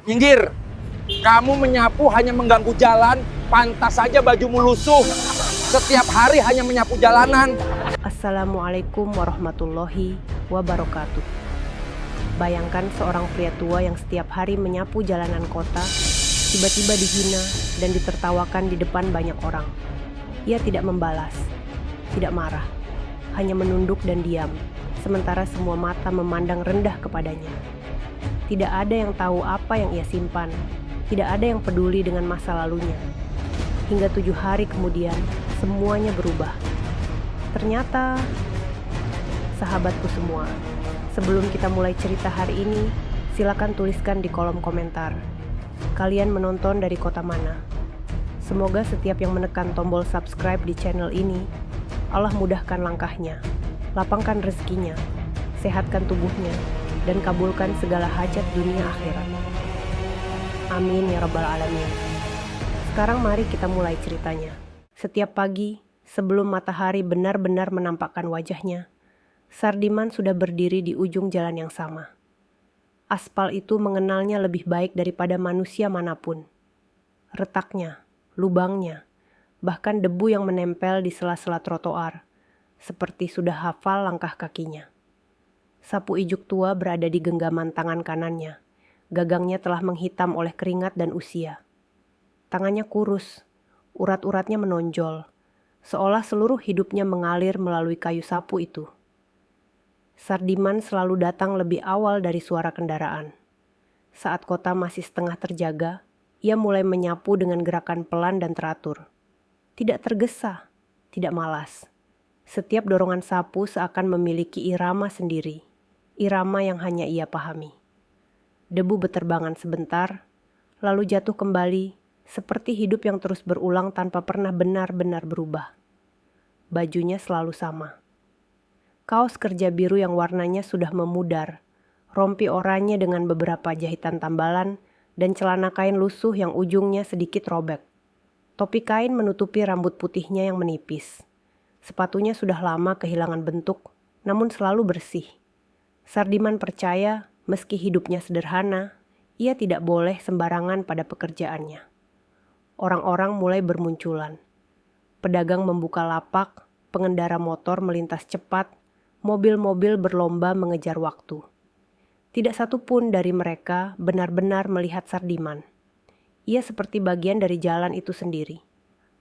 Minggir! Kamu menyapu hanya mengganggu jalan, pantas saja bajumu lusuh. Setiap hari hanya menyapu jalanan. Assalamualaikum warahmatullahi wabarakatuh. Bayangkan seorang pria tua yang setiap hari menyapu jalanan kota, tiba-tiba dihina dan ditertawakan di depan banyak orang. Ia tidak membalas, tidak marah, hanya menunduk dan diam, sementara semua mata memandang rendah kepadanya. Tidak ada yang tahu apa yang ia simpan, tidak ada yang peduli dengan masa lalunya. Hingga 7 hari kemudian, semuanya berubah. Ternyata, sahabatku semua, sebelum kita mulai cerita hari ini, silakan tuliskan di kolom komentar. Kalian menonton dari kota mana? Semoga setiap yang menekan tombol subscribe di channel ini, Allah mudahkan langkahnya, lapangkan rezekinya, sehatkan tubuhnya, dan kabulkan segala hajat dunia akhirat. Amin ya rabbal alamin. Sekarang mari kita mulai ceritanya. Setiap pagi, sebelum matahari benar-benar menampakkan wajahnya, Sardiman sudah berdiri di ujung jalan yang sama. Aspal itu mengenalnya lebih baik daripada manusia manapun. Retaknya, lubangnya, bahkan debu yang menempel di sela-sela trotoar, seperti sudah hafal langkah kakinya. Sapu ijuk tua berada di genggaman tangan kanannya. Gagangnya telah menghitam oleh keringat dan usia. Tangannya kurus, urat-uratnya menonjol, seolah seluruh hidupnya mengalir melalui kayu sapu itu. Sardiman selalu datang lebih awal dari suara kendaraan. Saat kota masih setengah terjaga, ia mulai menyapu dengan gerakan pelan dan teratur. Tidak tergesa, tidak malas. Setiap dorongan sapu seakan memiliki irama sendiri, irama yang hanya ia pahami. Debu beterbangan sebentar, lalu jatuh kembali, seperti hidup yang terus berulang tanpa pernah benar-benar berubah. Bajunya selalu sama. Kaos kerja biru yang warnanya sudah memudar, rompi oranye dengan beberapa jahitan tambalan, dan celana kain lusuh yang ujungnya sedikit robek. Topi kain menutupi rambut putihnya yang menipis. Sepatunya sudah lama kehilangan bentuk, namun selalu bersih. Sardiman percaya, meski hidupnya sederhana, ia tidak boleh sembarangan pada pekerjaannya. Orang-orang mulai bermunculan. Pedagang membuka lapak, pengendara motor melintas cepat, mobil-mobil berlomba mengejar waktu. Tidak satu pun dari mereka benar-benar melihat Sardiman. Ia seperti bagian dari jalan itu sendiri.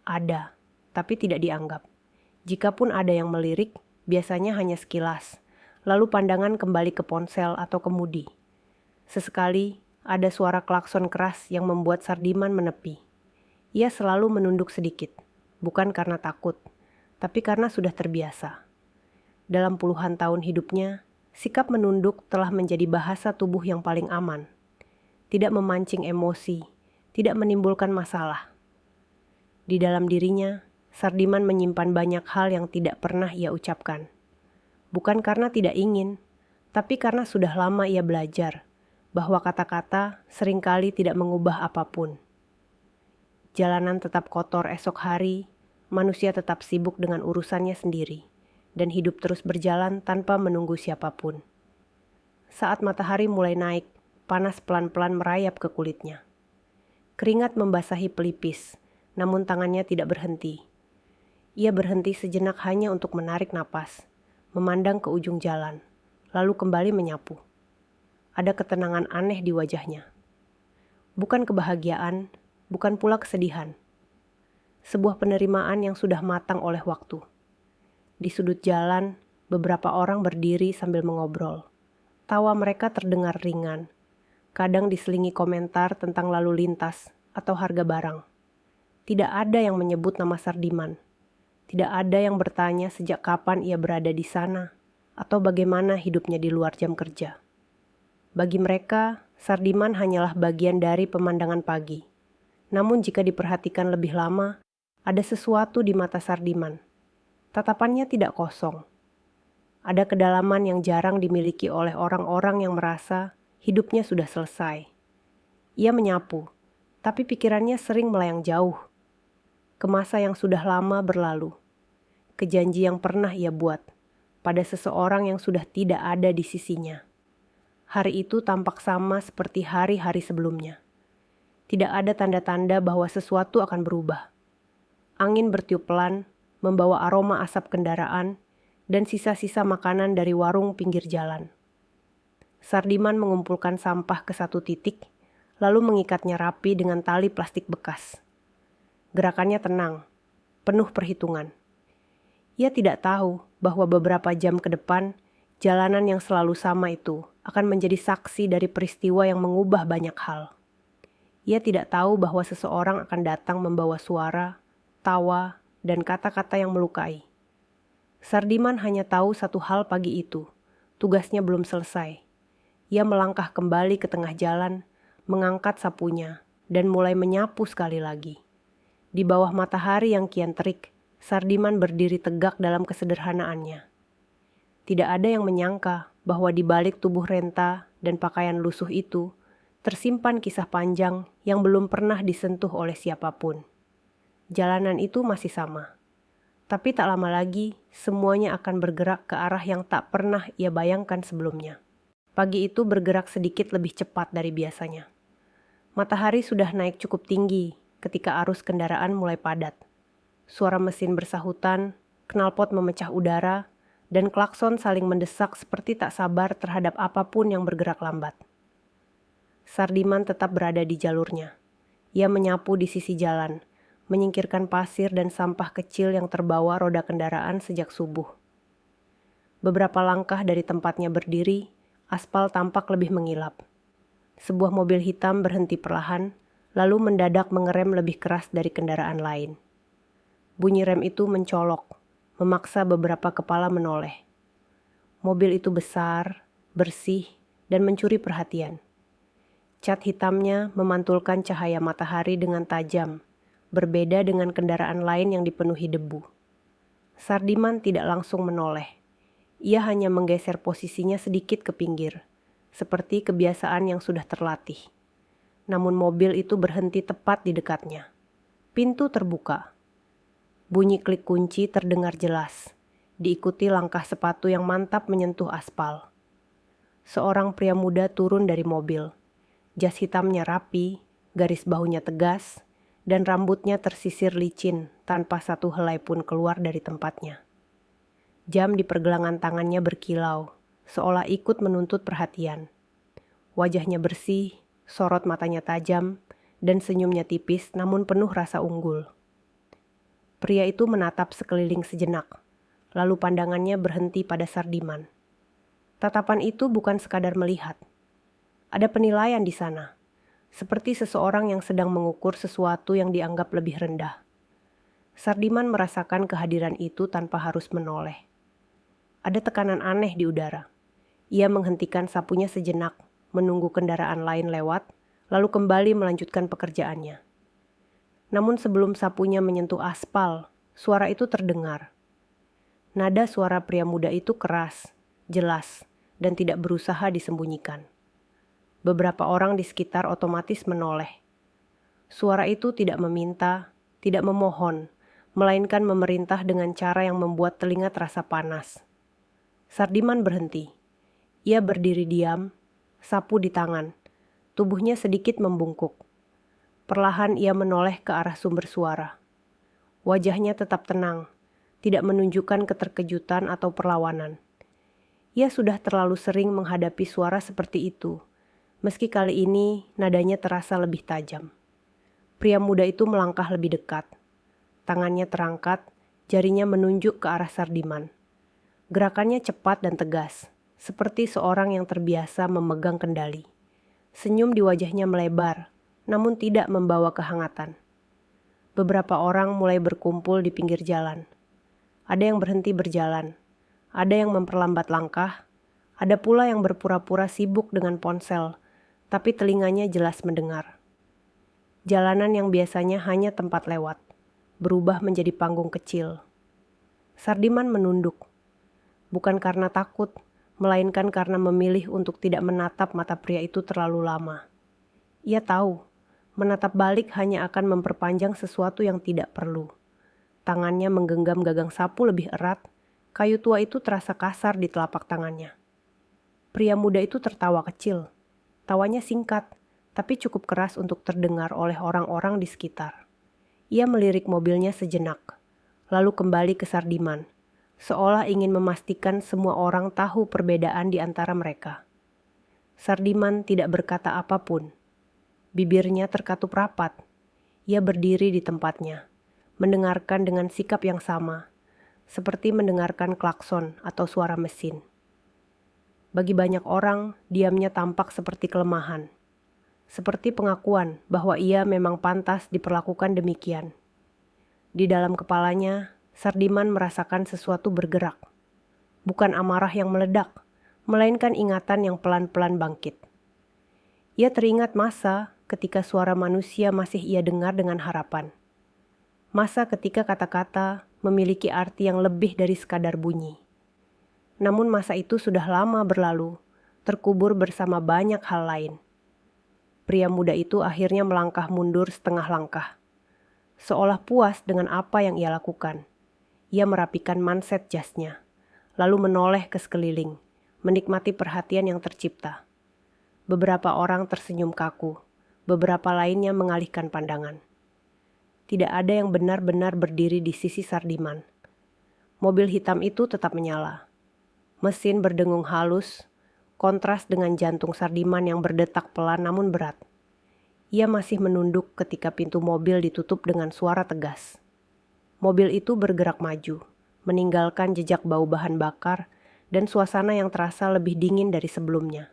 Ada, tapi tidak dianggap. Jikapun ada yang melirik, biasanya hanya sekilas, lalu pandangan kembali ke ponsel atau kemudi. Sesekali, ada suara klakson keras yang membuat Sardiman menepi. Ia selalu menunduk sedikit, bukan karena takut, tapi karena sudah terbiasa. Dalam puluhan tahun hidupnya, sikap menunduk telah menjadi bahasa tubuh yang paling aman. Tidak memancing emosi, tidak menimbulkan masalah. Di dalam dirinya, Sardiman menyimpan banyak hal yang tidak pernah ia ucapkan. Bukan karena tidak ingin, tapi karena sudah lama ia belajar bahwa kata-kata seringkali tidak mengubah apapun. Jalanan tetap kotor esok hari, manusia tetap sibuk dengan urusannya sendiri, dan hidup terus berjalan tanpa menunggu siapapun. Saat matahari mulai naik, panas pelan-pelan merayap ke kulitnya. Keringat membasahi pelipis, namun tangannya tidak berhenti. Ia berhenti sejenak hanya untuk menarik napas, memandang ke ujung jalan, lalu kembali menyapu. Ada ketenangan aneh di wajahnya. Bukan kebahagiaan, bukan pula kesedihan. Sebuah penerimaan yang sudah matang oleh waktu. Di sudut jalan, beberapa orang berdiri sambil mengobrol. Tawa mereka terdengar ringan. Kadang diselingi komentar tentang lalu lintas atau harga barang. Tidak ada yang menyebut nama Sardiman. Tidak ada yang bertanya sejak kapan ia berada di sana atau bagaimana hidupnya di luar jam kerja. Bagi mereka, Sardiman hanyalah bagian dari pemandangan pagi. Namun jika diperhatikan lebih lama, ada sesuatu di mata Sardiman. Tatapannya tidak kosong. Ada kedalaman yang jarang dimiliki oleh orang-orang yang merasa hidupnya sudah selesai. Ia menyapu, tapi pikirannya sering melayang jauh. Ke masa yang sudah lama berlalu. Ke janji yang pernah ia buat pada seseorang yang sudah tidak ada di sisinya. Hari itu tampak sama seperti hari-hari sebelumnya. Tidak ada tanda-tanda bahwa sesuatu akan berubah. Angin bertiup pelan, membawa aroma asap kendaraan dan sisa-sisa makanan dari warung pinggir jalan. Sardiman mengumpulkan sampah ke satu titik, lalu mengikatnya rapi dengan tali plastik bekas. Gerakannya tenang, penuh perhitungan. Ia tidak tahu bahwa beberapa jam ke depan, jalanan yang selalu sama itu akan menjadi saksi dari peristiwa yang mengubah banyak hal. Ia tidak tahu bahwa seseorang akan datang membawa suara, tawa, dan kata-kata yang melukai. Sardiman hanya tahu satu hal pagi itu, tugasnya belum selesai. Ia melangkah kembali ke tengah jalan, mengangkat sapunya, dan mulai menyapu sekali lagi. Di bawah matahari yang kian terik, Sardiman berdiri tegak dalam kesederhanaannya. Tidak ada yang menyangka bahwa di balik tubuh renta dan pakaian lusuh itu, tersimpan kisah panjang yang belum pernah disentuh oleh siapapun. Jalanan itu masih sama. Tapi tak lama lagi, semuanya akan bergerak ke arah yang tak pernah ia bayangkan sebelumnya. Pagi itu bergerak sedikit lebih cepat dari biasanya. Matahari sudah naik cukup tinggi ketika arus kendaraan mulai padat. Suara mesin bersahutan, knalpot memecah udara, dan klakson saling mendesak seperti tak sabar terhadap apapun yang bergerak lambat. Sardiman tetap berada di jalurnya. Ia menyapu di sisi jalan, menyingkirkan pasir dan sampah kecil yang terbawa roda kendaraan sejak subuh. Beberapa langkah dari tempatnya berdiri, aspal tampak lebih mengilap. Sebuah mobil hitam berhenti perlahan, lalu mendadak mengerem lebih keras dari kendaraan lain. Bunyi rem itu mencolok, memaksa beberapa kepala menoleh. Mobil itu besar, bersih, dan mencuri perhatian. Cat hitamnya memantulkan cahaya matahari dengan tajam, berbeda dengan kendaraan lain yang dipenuhi debu. Sardiman tidak langsung menoleh. Ia hanya menggeser posisinya sedikit ke pinggir, seperti kebiasaan yang sudah terlatih. Namun mobil itu berhenti tepat di dekatnya. Pintu terbuka. Bunyi klik kunci terdengar jelas, diikuti langkah sepatu yang mantap menyentuh aspal. Seorang pria muda turun dari mobil. Jas hitamnya rapi, garis bahunya tegas, dan rambutnya tersisir licin tanpa satu helai pun keluar dari tempatnya. Jam di pergelangan tangannya berkilau, seolah ikut menuntut perhatian. Wajahnya bersih, sorot matanya tajam, dan senyumnya tipis namun penuh rasa unggul. Pria itu menatap sekeliling sejenak, lalu pandangannya berhenti pada Sardiman. Tatapan itu bukan sekadar melihat. Ada penilaian di sana, seperti seseorang yang sedang mengukur sesuatu yang dianggap lebih rendah. Sardiman merasakan kehadiran itu tanpa harus menoleh. Ada tekanan aneh di udara. Ia menghentikan sapunya sejenak, menunggu kendaraan lain lewat, lalu kembali melanjutkan pekerjaannya. Namun sebelum sapunya menyentuh aspal, suara itu terdengar. Nada suara pria muda itu keras, jelas, dan tidak berusaha disembunyikan. Beberapa orang di sekitar otomatis menoleh. Suara itu tidak meminta, tidak memohon, melainkan memerintah dengan cara yang membuat telinga terasa panas. Sardiman berhenti. Ia berdiri diam, sapu di tangan. Tubuhnya sedikit membungkuk. Perlahan ia menoleh ke arah sumber suara. Wajahnya tetap tenang, tidak menunjukkan keterkejutan atau perlawanan. Ia sudah terlalu sering menghadapi suara seperti itu, meski kali ini nadanya terasa lebih tajam. Pria muda itu melangkah lebih dekat. Tangannya terangkat, jarinya menunjuk ke arah Sardiman. Gerakannya cepat dan tegas, seperti seorang yang terbiasa memegang kendali. Senyum di wajahnya melebar, namun tidak membawa kehangatan. Beberapa orang mulai berkumpul di pinggir jalan. Ada yang berhenti berjalan, ada yang memperlambat langkah, ada pula yang berpura-pura sibuk dengan ponsel, tapi telinganya jelas mendengar. Jalanan yang biasanya hanya tempat lewat, berubah menjadi panggung kecil. Sardiman menunduk, bukan karena takut, melainkan karena memilih untuk tidak menatap mata pria itu terlalu lama. Ia tahu, menatap balik hanya akan memperpanjang sesuatu yang tidak perlu. Tangannya menggenggam gagang sapu lebih erat, kayu tua itu terasa kasar di telapak tangannya. Pria muda itu tertawa kecil. Tawanya singkat, tapi cukup keras untuk terdengar oleh orang-orang di sekitar. Ia melirik mobilnya sejenak, lalu kembali ke Sardiman, seolah ingin memastikan semua orang tahu perbedaan di antara mereka. Sardiman tidak berkata apapun. Bibirnya terkatup rapat. Ia berdiri di tempatnya, mendengarkan dengan sikap yang sama, seperti mendengarkan klakson atau suara mesin. Bagi banyak orang, diamnya tampak seperti kelemahan, seperti pengakuan bahwa ia memang pantas diperlakukan demikian. Di dalam kepalanya, Sardiman merasakan sesuatu bergerak. Bukan amarah yang meledak, melainkan ingatan yang pelan-pelan bangkit. Ia teringat masa ketika suara manusia masih ia dengar dengan harapan. Masa ketika kata-kata memiliki arti yang lebih dari sekadar bunyi. Namun masa itu sudah lama berlalu, terkubur bersama banyak hal lain. Pria muda itu akhirnya melangkah mundur setengah langkah. Seolah puas dengan apa yang ia lakukan. Ia merapikan manset jasnya, lalu menoleh ke sekeliling, menikmati perhatian yang tercipta. Beberapa orang tersenyum kaku, beberapa lainnya mengalihkan pandangan. Tidak ada yang benar-benar berdiri di sisi Sardiman. Mobil hitam itu tetap menyala. Mesin berdengung halus, kontras dengan jantung Sardiman yang berdetak pelan namun berat. Ia masih menunduk ketika pintu mobil ditutup dengan suara tegas. Mobil itu bergerak maju, meninggalkan jejak bau bahan bakar dan suasana yang terasa lebih dingin dari sebelumnya.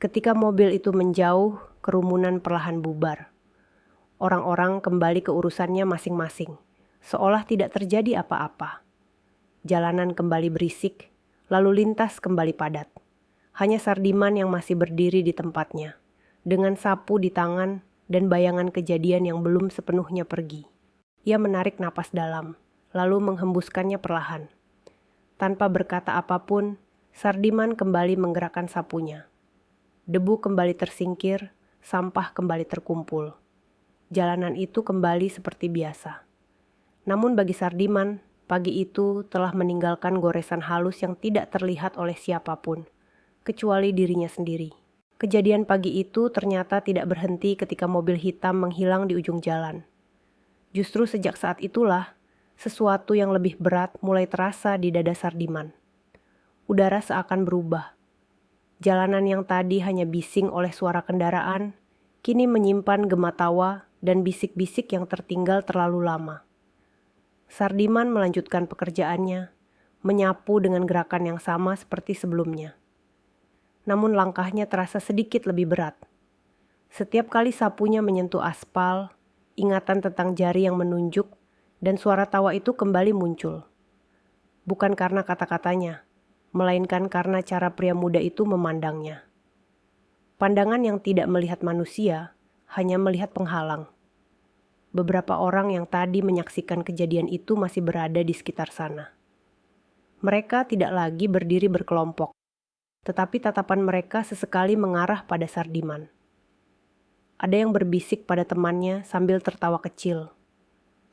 Ketika mobil itu menjauh, kerumunan perlahan bubar. Orang-orang kembali ke urusannya masing-masing, seolah tidak terjadi apa-apa. Jalanan kembali berisik, lalu lintas kembali padat. Hanya Sardiman yang masih berdiri di tempatnya, dengan sapu di tangan dan bayangan kejadian yang belum sepenuhnya pergi. Ia menarik napas dalam, lalu menghembuskannya perlahan. Tanpa berkata apapun, Sardiman kembali menggerakkan sapunya. Debu kembali tersingkir, sampah kembali terkumpul. Jalanan itu kembali seperti biasa. Namun bagi Sardiman, pagi itu telah meninggalkan goresan halus yang tidak terlihat oleh siapapun, kecuali dirinya sendiri. Kejadian pagi itu ternyata tidak berhenti ketika mobil hitam menghilang di ujung jalan. Justru sejak saat itulah, sesuatu yang lebih berat mulai terasa di dada Sardiman. Udara seakan berubah. Jalanan yang tadi hanya bising oleh suara kendaraan, kini menyimpan gema tawa dan bisik-bisik yang tertinggal terlalu lama. Sardiman melanjutkan pekerjaannya, menyapu dengan gerakan yang sama seperti sebelumnya. Namun langkahnya terasa sedikit lebih berat. Setiap kali sapunya menyentuh aspal, ingatan tentang jari yang menunjuk, dan suara tawa itu kembali muncul. Bukan karena kata-katanya, melainkan karena cara pria muda itu memandangnya. Pandangan yang tidak melihat manusia, hanya melihat penghalang. Beberapa orang yang tadi menyaksikan kejadian itu masih berada di sekitar sana. Mereka tidak lagi berdiri berkelompok, tetapi tatapan mereka sesekali mengarah pada Sardiman. Ada yang berbisik pada temannya sambil tertawa kecil.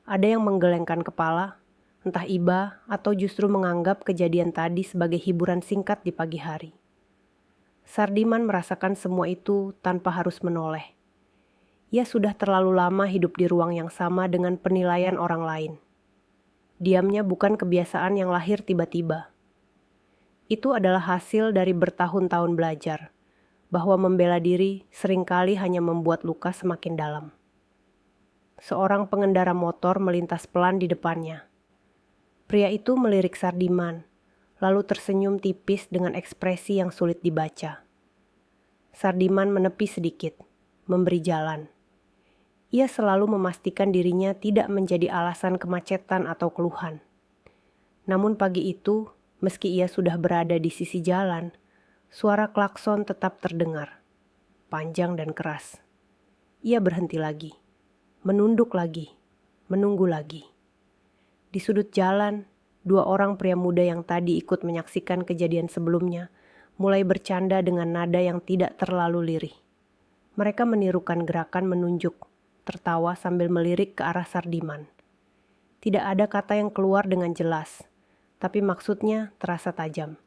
Ada yang menggelengkan kepala, entah iba atau justru menganggap kejadian tadi sebagai hiburan singkat di pagi hari. Sardiman merasakan semua itu tanpa harus menoleh. Ia sudah terlalu lama hidup di ruang yang sama dengan penilaian orang lain. Diamnya bukan kebiasaan yang lahir tiba-tiba. Itu adalah hasil dari bertahun-tahun belajar, bahwa membela diri seringkali hanya membuat luka semakin dalam. Seorang pengendara motor melintas pelan di depannya. Pria itu melirik Sardiman, lalu tersenyum tipis dengan ekspresi yang sulit dibaca. Sardiman menepi sedikit, memberi jalan. Ia selalu memastikan dirinya tidak menjadi alasan kemacetan atau keluhan. Namun pagi itu, meski ia sudah berada di sisi jalan, suara klakson tetap terdengar, panjang dan keras. Ia berhenti lagi, menunduk lagi, menunggu lagi. Di sudut jalan, dua orang pria muda yang tadi ikut menyaksikan kejadian sebelumnya mulai bercanda dengan nada yang tidak terlalu lirih. Mereka menirukan gerakan menunjuk, tertawa sambil melirik ke arah Sardiman. Tidak ada kata yang keluar dengan jelas, tapi maksudnya terasa tajam.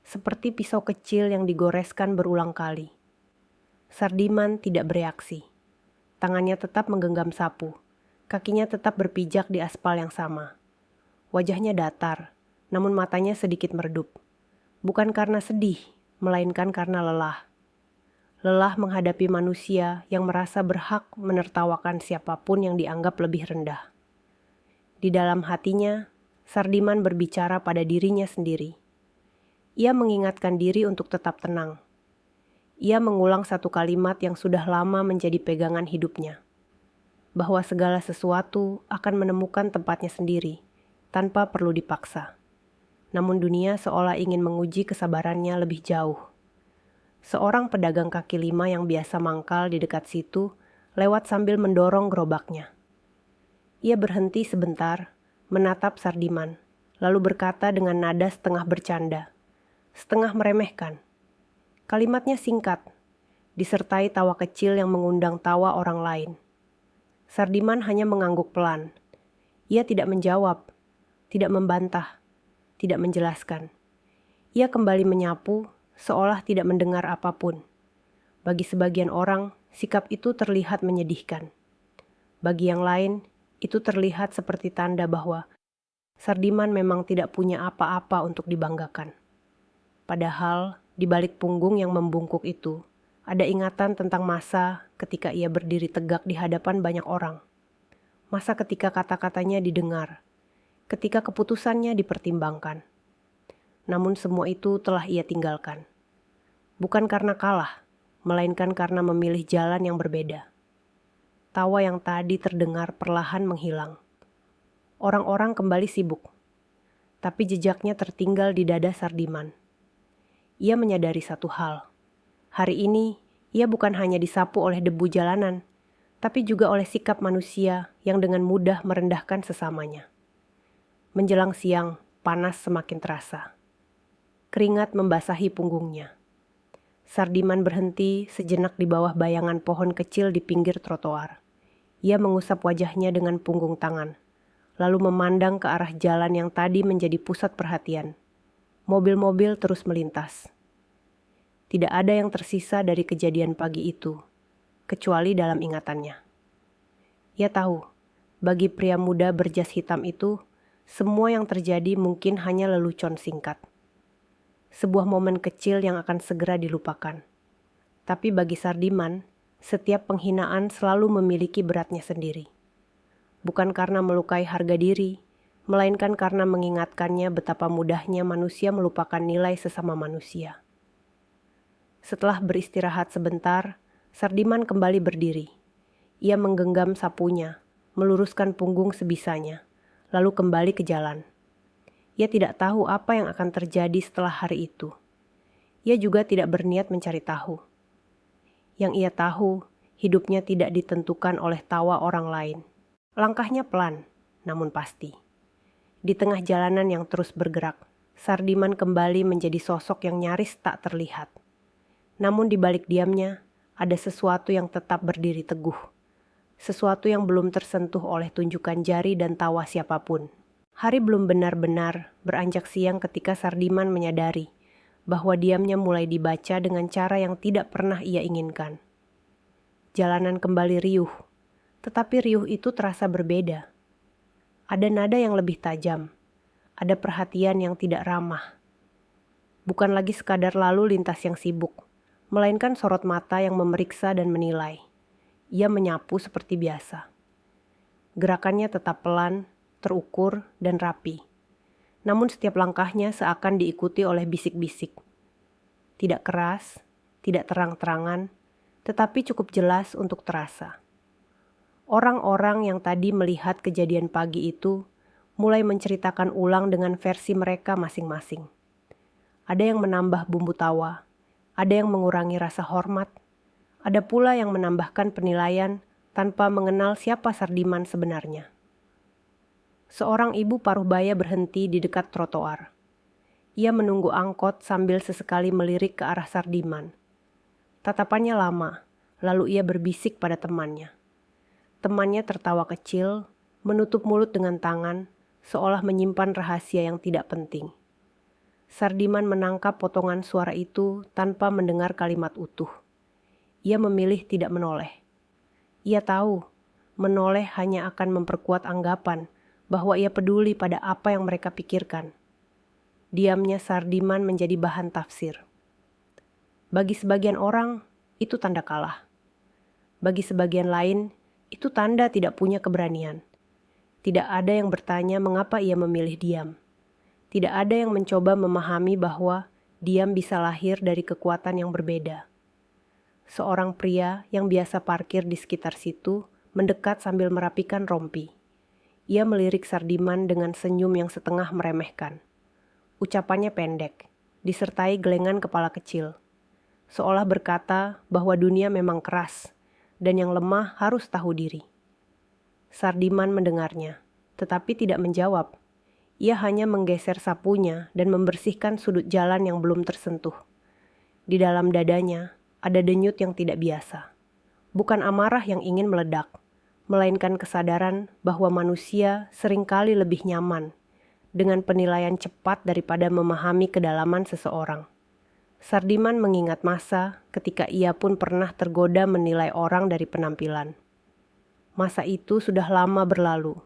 seperti pisau kecil yang digoreskan berulang kali. Sardiman tidak bereaksi. Tangannya tetap menggenggam sapu. Kakinya tetap berpijak di aspal yang sama. Wajahnya datar, namun matanya sedikit meredup. Bukan karena sedih, melainkan karena lelah. Lelah menghadapi manusia yang merasa berhak menertawakan siapapun yang dianggap lebih rendah. Di dalam hatinya, Sardiman berbicara pada dirinya sendiri. Ia mengingatkan diri untuk tetap tenang. Ia mengulang satu kalimat yang sudah lama menjadi pegangan hidupnya, bahwa segala sesuatu akan menemukan tempatnya sendiri, tanpa perlu dipaksa. Namun dunia seolah ingin menguji kesabarannya lebih jauh. Seorang pedagang kaki lima yang biasa mangkal di dekat situ, lewat sambil mendorong gerobaknya. Ia berhenti sebentar, menatap Sardiman, lalu berkata dengan nada setengah bercanda, setengah meremehkan. Kalimatnya singkat, disertai tawa kecil yang mengundang tawa orang lain. Sardiman hanya mengangguk pelan. Ia tidak menjawab, tidak membantah, tidak menjelaskan. Ia kembali menyapu, seolah tidak mendengar apapun. Bagi sebagian orang, sikap itu terlihat menyedihkan. Bagi yang lain, itu terlihat seperti tanda bahwa Sardiman memang tidak punya apa-apa untuk dibanggakan. Padahal, di balik punggung yang membungkuk itu, ada ingatan tentang masa ketika ia berdiri tegak di hadapan banyak orang. Masa ketika kata-katanya didengar, ketika keputusannya dipertimbangkan. Namun semua itu telah ia tinggalkan. Bukan karena kalah, melainkan karena memilih jalan yang berbeda. Tawa yang tadi terdengar perlahan menghilang. Orang-orang kembali sibuk, tapi jejaknya tertinggal di dada Sardiman. Ia menyadari satu hal. Hari ini, ia bukan hanya disapu oleh debu jalanan, tapi juga oleh sikap manusia yang dengan mudah merendahkan sesamanya. Menjelang siang, panas semakin terasa. Keringat membasahi punggungnya. Sardiman berhenti sejenak di bawah bayangan pohon kecil di pinggir trotoar. Ia mengusap wajahnya dengan punggung tangan, lalu memandang ke arah jalan yang tadi menjadi pusat perhatian. Mobil-mobil terus melintas. Tidak ada yang tersisa dari kejadian pagi itu, kecuali dalam ingatannya. Ia tahu, bagi pria muda berjas hitam itu, semua yang terjadi mungkin hanya lelucon singkat. Sebuah momen kecil yang akan segera dilupakan. Tapi bagi Sardiman, setiap penghinaan selalu memiliki beratnya sendiri. Bukan karena melukai harga diri, melainkan karena mengingatkannya betapa mudahnya manusia melupakan nilai sesama manusia. Setelah beristirahat sebentar, Sardiman kembali berdiri. Ia menggenggam sapunya, meluruskan punggung sebisanya, lalu kembali ke jalan. Ia tidak tahu apa yang akan terjadi setelah hari itu. Ia juga tidak berniat mencari tahu. Yang ia tahu, hidupnya tidak ditentukan oleh tawa orang lain. Langkahnya pelan, namun pasti. Di tengah jalanan yang terus bergerak, Sardiman kembali menjadi sosok yang nyaris tak terlihat. Namun di balik diamnya, ada sesuatu yang tetap berdiri teguh. Sesuatu yang belum tersentuh oleh tunjukan jari dan tawa siapapun. Hari belum benar-benar beranjak siang ketika Sardiman menyadari bahwa diamnya mulai dibaca dengan cara yang tidak pernah ia inginkan. Jalanan kembali riuh, tetapi riuh itu terasa berbeda. Ada nada yang lebih tajam, ada perhatian yang tidak ramah. Bukan lagi sekadar lalu lintas yang sibuk, melainkan sorot mata yang memeriksa dan menilai. Ia menyapu seperti biasa. Gerakannya tetap pelan, terukur, dan rapi. Namun setiap langkahnya seakan diikuti oleh bisik-bisik. Tidak keras, tidak terang-terangan, tetapi cukup jelas untuk terasa. Orang-orang yang tadi melihat kejadian pagi itu mulai menceritakan ulang dengan versi mereka masing-masing. Ada yang menambah bumbu tawa, ada yang mengurangi rasa hormat, ada pula yang menambahkan penilaian tanpa mengenal siapa Sardiman sebenarnya. Seorang ibu paruh baya berhenti di dekat trotoar. Ia menunggu angkot sambil sesekali melirik ke arah Sardiman. Tatapannya lama, lalu ia berbisik pada temannya. Temannya tertawa kecil, menutup mulut dengan tangan, seolah menyimpan rahasia yang tidak penting. Sardiman menangkap potongan suara itu tanpa mendengar kalimat utuh. Ia memilih tidak menoleh. Ia tahu, menoleh hanya akan memperkuat anggapan bahwa ia peduli pada apa yang mereka pikirkan. Diamnya Sardiman menjadi bahan tafsir. Bagi sebagian orang, itu tanda kalah. Bagi sebagian lain, itu tanda tidak punya keberanian. Tidak ada yang bertanya mengapa ia memilih diam. Tidak ada yang mencoba memahami bahwa diam bisa lahir dari kekuatan yang berbeda. Seorang pria yang biasa parkir di sekitar situ mendekat sambil merapikan rompi. Ia melirik Sardiman dengan senyum yang setengah meremehkan. Ucapannya pendek, disertai gelengan kepala kecil. Seolah berkata bahwa dunia memang keras, dan yang lemah harus tahu diri. Sardiman mendengarnya, tetapi tidak menjawab. Ia hanya menggeser sapunya dan membersihkan sudut jalan yang belum tersentuh. Di dalam dadanya, ada denyut yang tidak biasa. Bukan amarah yang ingin meledak, melainkan kesadaran bahwa manusia seringkali lebih nyaman dengan penilaian cepat daripada memahami kedalaman seseorang. Sardiman mengingat masa ketika ia pun pernah tergoda menilai orang dari penampilan. Masa itu sudah lama berlalu,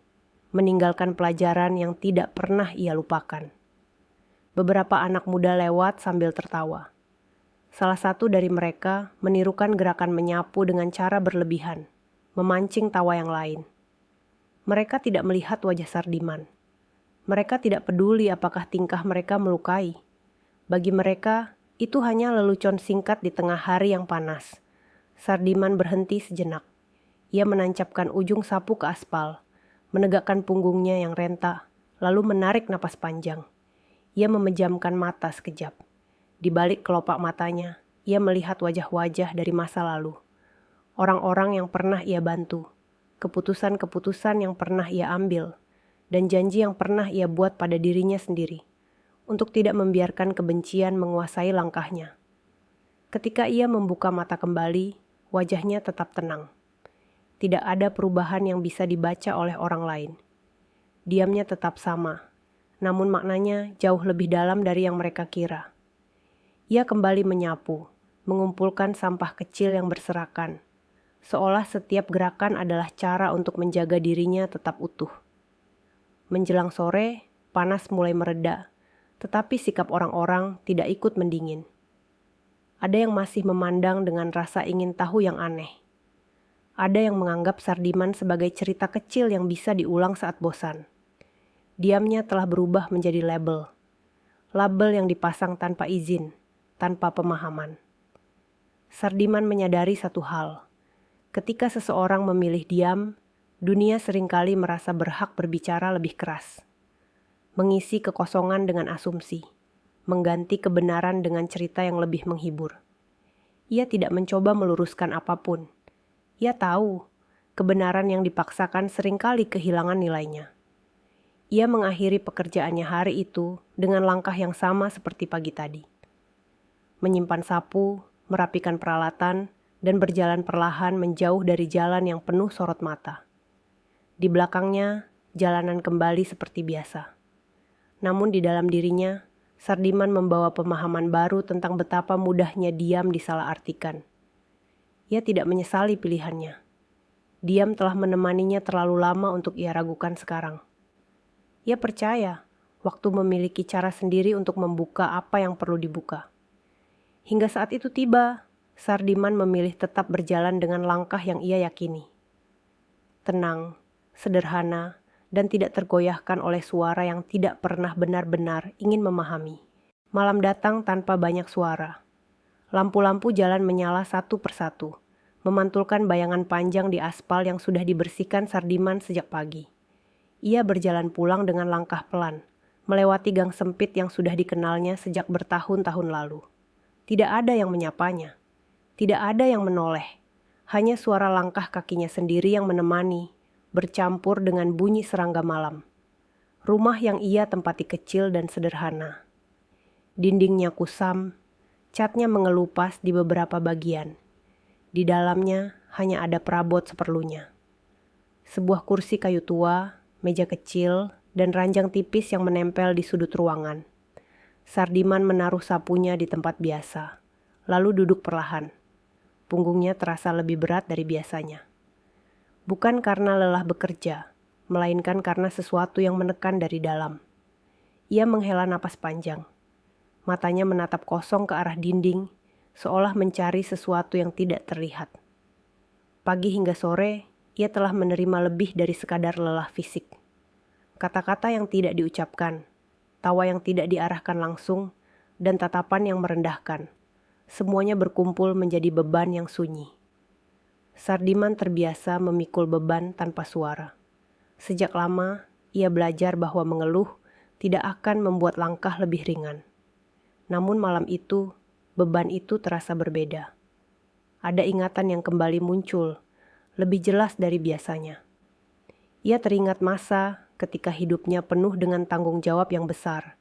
meninggalkan pelajaran yang tidak pernah ia lupakan. Beberapa anak muda lewat sambil tertawa. Salah satu dari mereka menirukan gerakan menyapu dengan cara berlebihan, memancing tawa yang lain. Mereka tidak melihat wajah Sardiman. Mereka tidak peduli apakah tingkah mereka melukai. Bagi mereka, itu hanya lelucon singkat di tengah hari yang panas. Sardiman berhenti sejenak. Ia menancapkan ujung sapu ke aspal, menegakkan punggungnya yang renta, lalu menarik napas panjang. Ia memejamkan mata sekejap. Di balik kelopak matanya, ia melihat wajah-wajah dari masa lalu. Orang-orang yang pernah ia bantu, keputusan-keputusan yang pernah ia ambil, dan janji yang pernah ia buat pada dirinya sendiri, untuk tidak membiarkan kebencian menguasai langkahnya. Ketika ia membuka mata kembali, wajahnya tetap tenang. Tidak ada perubahan yang bisa dibaca oleh orang lain. Diamnya tetap sama, namun maknanya jauh lebih dalam dari yang mereka kira. Ia kembali menyapu, mengumpulkan sampah kecil yang berserakan, seolah setiap gerakan adalah cara untuk menjaga dirinya tetap utuh. Menjelang sore, panas mulai mereda, tetapi sikap orang-orang tidak ikut mendingin. Ada yang masih memandang dengan rasa ingin tahu yang aneh. Ada yang menganggap Sardiman sebagai cerita kecil yang bisa diulang saat bosan. Diamnya telah berubah menjadi label. Label yang dipasang tanpa izin, tanpa pemahaman. Sardiman menyadari satu hal. Ketika seseorang memilih diam, dunia seringkali merasa berhak berbicara lebih keras. Mengisi kekosongan dengan asumsi, mengganti kebenaran dengan cerita yang lebih menghibur. Ia tidak mencoba meluruskan apapun. Ia tahu, kebenaran yang dipaksakan seringkali kehilangan nilainya. Ia mengakhiri pekerjaannya hari itu dengan langkah yang sama seperti pagi tadi. Menyimpan sapu, merapikan peralatan, dan berjalan perlahan menjauh dari jalan yang penuh sorot mata. Di belakangnya, jalanan kembali seperti biasa. Namun di dalam dirinya, Sardiman membawa pemahaman baru tentang betapa mudahnya diam disalahartikan. Ia tidak menyesali pilihannya. Diam telah menemaninya terlalu lama untuk ia ragukan sekarang. Ia percaya waktu memiliki cara sendiri untuk membuka apa yang perlu dibuka. Hingga saat itu tiba, Sardiman memilih tetap berjalan dengan langkah yang ia yakini. Tenang, sederhana, dan tidak tergoyahkan oleh suara yang tidak pernah benar-benar ingin memahami. Malam datang tanpa banyak suara. Lampu-lampu jalan menyala satu persatu, memantulkan bayangan panjang di aspal yang sudah dibersihkan Sardiman sejak pagi. Ia berjalan pulang dengan langkah pelan, melewati gang sempit yang sudah dikenalnya sejak bertahun-tahun lalu. Tidak ada yang menyapanya, tidak ada yang menoleh, hanya suara langkah kakinya sendiri yang menemani, bercampur dengan bunyi serangga malam. Rumah yang ia tempati kecil dan sederhana. Dindingnya kusam, catnya mengelupas di beberapa bagian. Di dalamnya hanya ada perabot seperlunya. Sebuah kursi kayu tua, meja kecil, dan ranjang tipis yang menempel di sudut ruangan. Sardiman menaruh sapunya di tempat biasa, lalu duduk perlahan. Punggungnya terasa lebih berat dari biasanya. Bukan karena lelah bekerja, melainkan karena sesuatu yang menekan dari dalam. Ia menghela napas panjang. Matanya menatap kosong ke arah dinding, seolah mencari sesuatu yang tidak terlihat. Pagi hingga sore, ia telah menerima lebih dari sekadar lelah fisik. Kata-kata yang tidak diucapkan, tawa yang tidak diarahkan langsung, dan tatapan yang merendahkan. Semuanya berkumpul menjadi beban yang sunyi. Sardiman terbiasa memikul beban tanpa suara. Sejak lama, ia belajar bahwa mengeluh tidak akan membuat langkah lebih ringan. Namun malam itu, beban itu terasa berbeda. Ada ingatan yang kembali muncul, lebih jelas dari biasanya. Ia teringat masa ketika hidupnya penuh dengan tanggung jawab yang besar,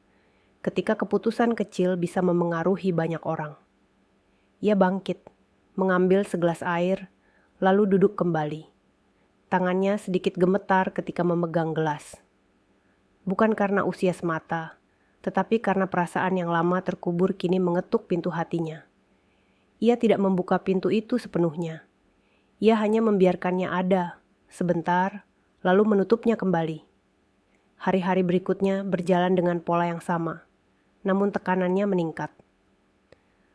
ketika keputusan kecil bisa memengaruhi banyak orang. Ia bangkit, mengambil segelas air, lalu duduk kembali. Tangannya sedikit gemetar ketika memegang gelas. Bukan karena usia semata, tetapi karena perasaan yang lama terkubur kini mengetuk pintu hatinya. Ia tidak membuka pintu itu sepenuhnya. Ia hanya membiarkannya ada, sebentar, lalu menutupnya kembali. Hari-hari berikutnya berjalan dengan pola yang sama, namun tekanannya meningkat.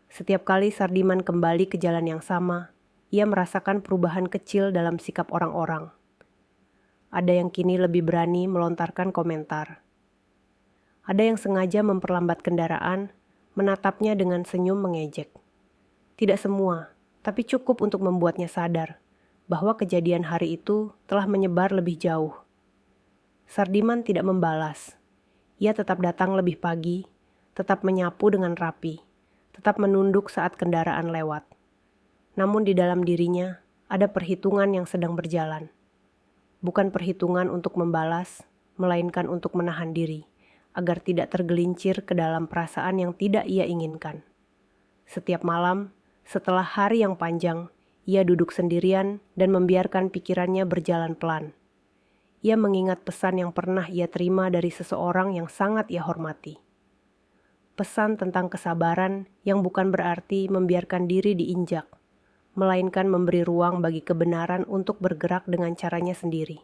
Setiap kali Sardiman kembali ke jalan yang sama, ia merasakan perubahan kecil dalam sikap orang-orang. Ada yang kini lebih berani melontarkan komentar. Ada yang sengaja memperlambat kendaraan, menatapnya dengan senyum mengejek. Tidak semua, tapi cukup untuk membuatnya sadar bahwa kejadian hari itu telah menyebar lebih jauh. Sardiman tidak membalas. Ia tetap datang lebih pagi, tetap menyapu dengan rapi, tetap menunduk saat kendaraan lewat. Namun di dalam dirinya ada perhitungan yang sedang berjalan. Bukan perhitungan untuk membalas, melainkan untuk menahan diri, agar tidak tergelincir ke dalam perasaan yang tidak ia inginkan. Setiap malam, setelah hari yang panjang, ia duduk sendirian dan membiarkan pikirannya berjalan pelan. Ia mengingat pesan yang pernah ia terima dari seseorang yang sangat ia hormati. Pesan tentang kesabaran yang bukan berarti membiarkan diri diinjak, melainkan memberi ruang bagi kebenaran untuk bergerak dengan caranya sendiri.